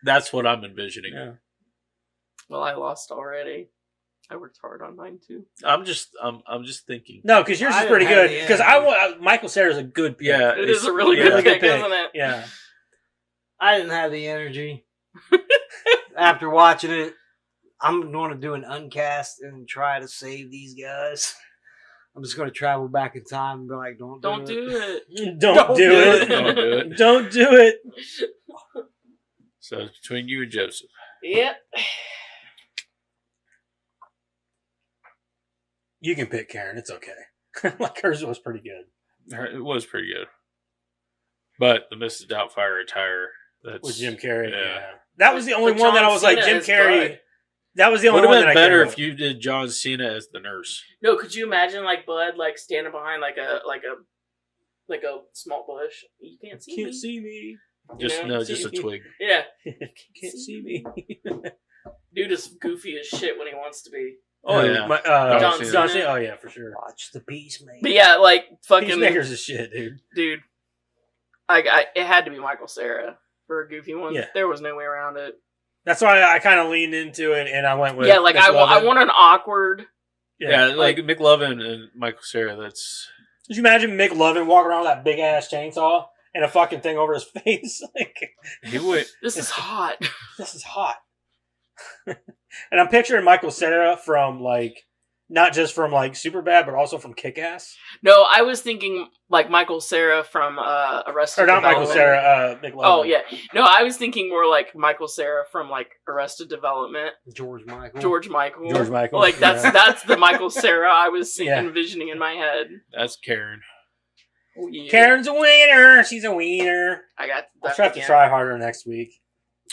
That's what I'm envisioning. Yeah. Well, I lost already. I worked hard on mine too. I'm just thinking. No, because yours I is pretty didn't have good. the Because I want Michael Cera's a good pick. Yeah, It is a really yeah. good Really good pick, pick. isn't it? Yeah. I didn't have the energy. After watching it, I'm going to do an uncast and try to save these guys. I'm just going to travel back in time and be like, don't Do it. Don't do it. Don't do it. Don't do it. So it's between you and Joseph. Yep. You can pick Karen. It's okay. Like hers was pretty good. It was pretty good. But the Mrs. Doubtfire attire, that's With Jim Carrey. Yeah. Yeah. That was the only But one that John I was like, Cena Jim as Carrey. Bud. That was the only Would one have that been I better cared if about. you did John Cena as the nurse. No, could you imagine like Bud like standing behind like a small bush? You can't see me. see me. Just Yeah. no, just a twig. Yeah, Can't see me. dude is goofy as shit when he wants to be. Oh yeah. John John Cena. Cena. Oh yeah, for sure. Watch the Peacemaker. But yeah, like fucking Peacemaker's a shit, dude. dude. I it had to be Michael Cera for a goofy one. Yeah. There was no way around it. That's why I kind of leaned into it, and I went with Yeah, like I McLovin. want an awkward. Yeah, like McLovin and Michael Cera. That's Could you imagine Mick Lovin walking around with that big ass chainsaw and a fucking thing over his face? Like, he went. This is hot. this is hot. And I'm picturing Michael Cera from like, not just from like Superbad, but also from Kick-Ass. No, I was thinking like Michael Cera from Arrested Or not Michael Development. Cera, Mick Lovin. Oh yeah, no, I was thinking more like Michael Cera from like Arrested Development. George Michael. George Michael. George Michael. Like that's Yeah. that's the Michael Cera I was Yeah. envisioning in my head. That's Karen. Oh, yeah. Karen's a wiener. She's a wiener. I got. I'll that have to again. try harder next week.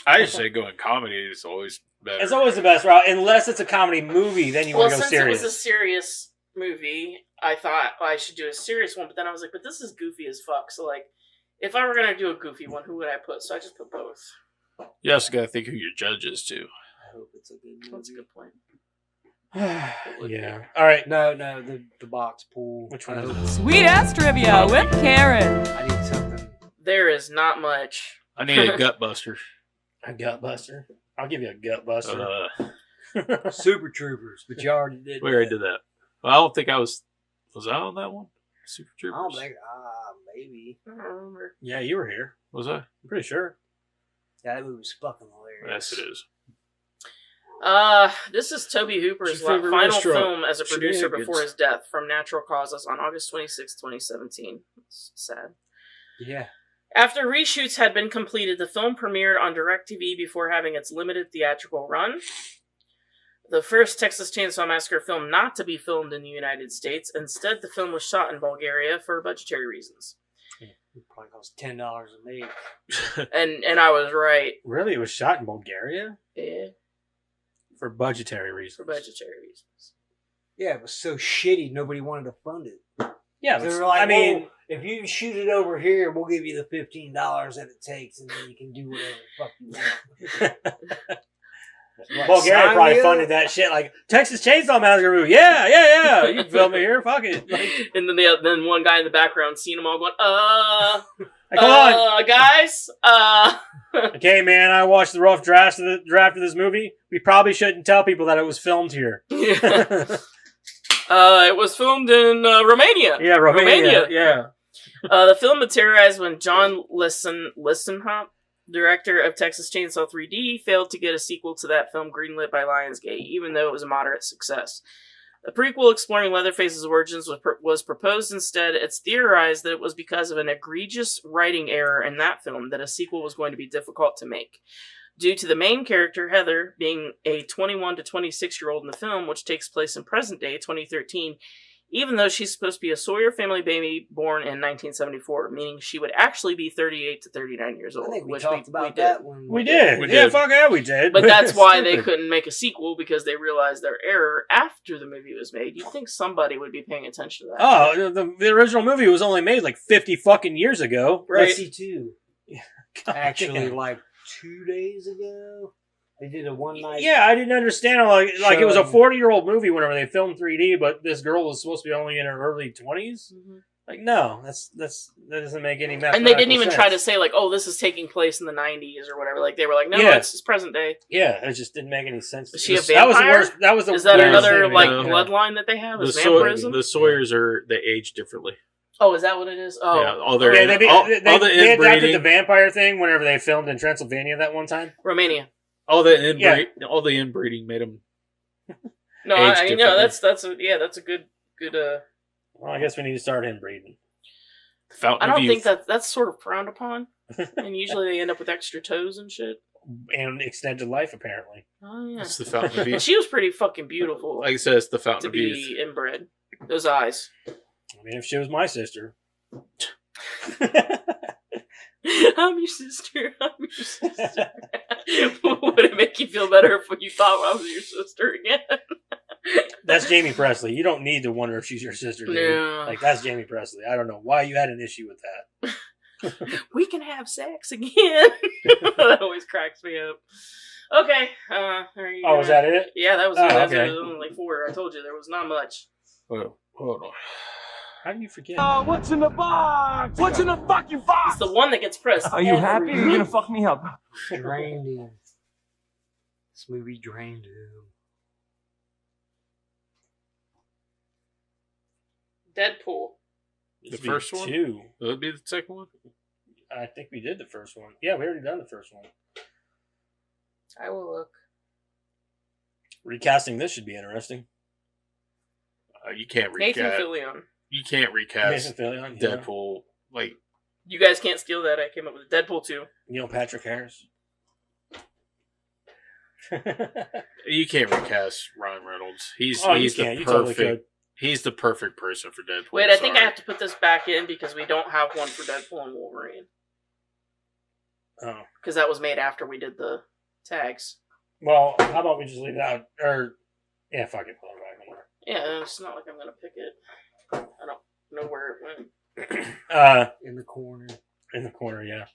I just say going comedy is always better. It's always the best route, unless it's a comedy movie. Then you Well, want to go since serious. it was a serious movie, I thought I should do a serious one. But then I was like, but this is goofy as fuck. So like, if I were gonna do a goofy one, who would I put? So I just put both. You also got to think who your judge is too. I hope it's a good movie. That's a good point. Yeah. All right. No, the box pool. Which one I is hope- it? Sweet ass trivia with Karen. I need something. There is not much. I need a gut buster. A gut buster. I'll give you a gut buster. Super Troopers, but you already did. We already did that. Well, I don't think I was. Was I on that one? Super I don't Troopers. think. Maybe. I don't remember. Yeah, you were here. Was I? I'm pretty sure. Yeah, that movie was fucking hilarious. Yes, it is. This is Toby Hooper's What's your favorite final restaurant? film as a producer Shenanigans. before his death from natural causes on August 26, 2017. It's sad. Yeah. After reshoots had been completed, the film premiered on DirecTV before having its limited theatrical run. The first Texas Chainsaw Massacre film not to be filmed in the United States. Instead, the film was shot in Bulgaria for budgetary reasons. It probably cost $10 a make. And I was right. Really? It was shot in Bulgaria? Yeah, For budgetary reasons. for budgetary reasons. Yeah, it was so shitty nobody wanted to fund it. Yeah, They but, were like, I mean, "Well, if you shoot it over here, we'll give you the $15 that it takes, and then you can do whatever the fuck you want." Like, Bulgaria sign probably me up. funded that shit. Like, Texas Chainsaw Massacre movie. Yeah. You can film it here. Fuck it. Like, And then one guy in the background seeing them all going, come on. guys, Okay, man, I watched the rough draft of this movie. We probably shouldn't tell people that it was filmed here. it was filmed in Romania. Yeah, Romania. Yeah. The film materialized when John Listenhop, Director of Texas Chainsaw 3D, failed to get a sequel to that film greenlit by Lionsgate, even though it was a moderate success. A prequel exploring Leatherface's origins was proposed instead. It's theorized that it was because of an egregious writing error in that film that a sequel was going to be difficult to make. Due to the main character, Heather, being a 21 to 26-year-old in the film, which takes place in present day, 2013, even though she's supposed to be a Sawyer family baby born in 1974, meaning she would actually be 38 to 39 years old. I think we which talked about did. that one. We did. We Yeah, did. fuck yeah, we did. But that's why they Stupid. couldn't make a sequel, because they realized their error after the movie was made. You'd think somebody would be paying attention to that. Oh, the original movie was only made like 50 fucking years ago. Right. SC2. Actually, like 2 days ago, they did a one night. Yeah, I didn't understand. Like it was a Showing. 40-year-old movie whenever they filmed 3D, but this girl was supposed to be only in her early 20s. Mhm. Like, no, that doesn't make any mathematical And they didn't even try to sense. say, like, oh, this is taking place in the 90s or whatever. Like, they were like, no, Yeah. it's present day. Yeah, it just didn't make any sense. Is she a That was the vampire? worst. That was the Is that worst another, thing, like, man. bloodline that they have? The, Is vampirism? the Sawyers they age differently. Oh, is that what it is? Oh. Yeah, all their Yeah, all they the adapted inbreeding, the vampire thing whenever they filmed in Transylvania that one time. Romania. all the inbreeding made them. No, Age I know, differently. that's a good, Well, I guess we need to start inbreeding. Fountain I don't of think Youth. that's sort of frowned upon. And usually they end up with extra toes and shit. And extended life, apparently. Oh, yeah. It's the Fountain of And Youth. she was pretty fucking beautiful Like I said, it's the Fountain to of Youth. be inbred. Those eyes. I mean, if she was my sister. I'm your sister. I'm your sister. Would it make you feel better if you thought I was your sister again? That's Jamie Presley. You don't need to wonder if she's your sister, dude. No. Like, that's Jamie Presley. I don't know why you had an issue with that. We can have sex again. That always cracks me up. Okay. Are you Was that it? Yeah, that was Oh, it. That's okay. it. It was only 4. I told you there was not much. Oh, hold on. How do you forget? What's in the box? What's in the fucking box? It's the one that gets pressed. Are you happy? every You're gonna week. fuck me up. Drained him. This movie drained him. Deadpool. The first one? Two. Will it be the second one? I think we did the first one. Yeah, we already done the first one. I will look. Recasting this should be interesting. You can't Nathan recast. Fillion. You can't recast Nathan Fillion, yeah. Deadpool. Like You guys can't steal that. I came up with Deadpool 2. Neil Patrick Harris. you can't recast Ryan Reynolds. He's Oh, you he's the can't. You totally perfect. could. He's the perfect person for Deadpool. Wait, I think I sorry. have to put this back in because we don't have one for Deadpool and Wolverine. Oh. Because that was made after we did the tags. Well, how about we just leave it out? Or, yeah, fuck it. Put it back in there. Yeah, it's not like I'm going to pick it. I don't know where it went. In the corner. In the corner, yeah.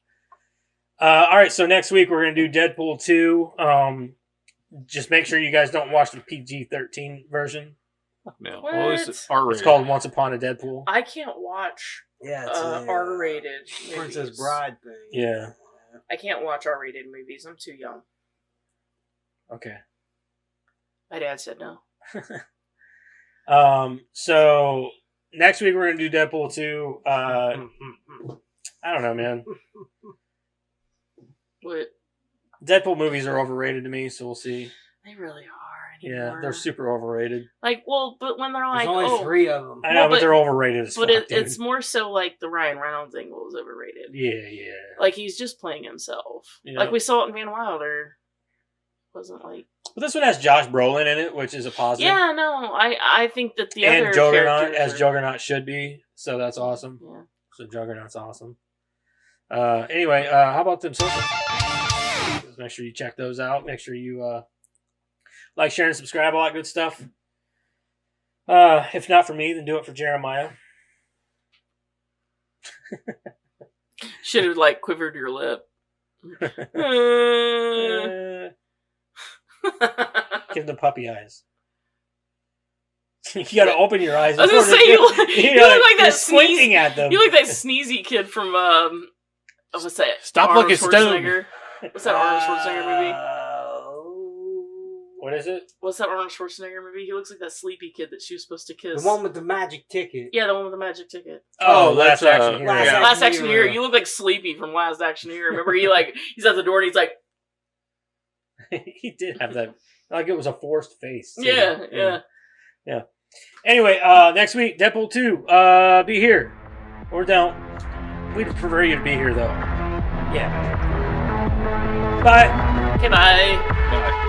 All right, so next week we're going to do Deadpool 2. Just make sure you guys don't watch the PG-13 version. No. What? Well, it's R-rated. It's called Once Upon a Deadpool. I can't watch Yeah, it's a R-rated Princess movies. Bride thing. Yeah. I can't watch R-rated movies. I'm too young. Okay. My dad said no. So next week we're going to do Deadpool 2. I don't know, man. What? Deadpool movies are overrated to me, so we'll see. They really are Yeah, anymore. they're super overrated. Like, well, but when they're like, There's only oh, 3 of them. I know, Well, but but- they're overrated as but fuck, dude. it's more so like the Ryan Reynolds thing was overrated. Yeah, yeah. Like he's just playing himself. Yeah. Like we saw it in Van Wilder. Wasn't like But this one has Josh Brolin in it, which is a positive. yeah, no. I think that the and other Juggernaut, characters as are- Juggernaut should be. So that's awesome. Yeah. So Juggernaut's awesome. Anyway, how about them socials? Make sure you check those out. Make sure you like, share, and subscribe. All that good stuff. If not for me, then do it for Jeremiah. Should have like quivered your lip. Give them puppy eyes. You gotta open your eyes. I was gonna say you look like you're that squinting sneeze. at them. You look like that sneezy kid from what's that? Stop Arnold looking stoned. Schwarzenegger. What's that Arnold Schwarzenegger movie? What is it? What's that Arnold Schwarzenegger movie? He looks like that sleepy kid that she was supposed to kiss. The one with the magic ticket. Yeah, the one with the magic ticket. Oh, that's, Last Action Hero. Last Yeah. Last Action Hero. Hero. You look like Sleepy from Last Action Hero. Remember, he's at the door and he's like, He did have that. Like it was a forced face. too. yeah. Anyway, next week, Deadpool 2. Be here. Or don't. We'd prefer you to be here, though. Yeah. Bye. Okay, bye. Bye.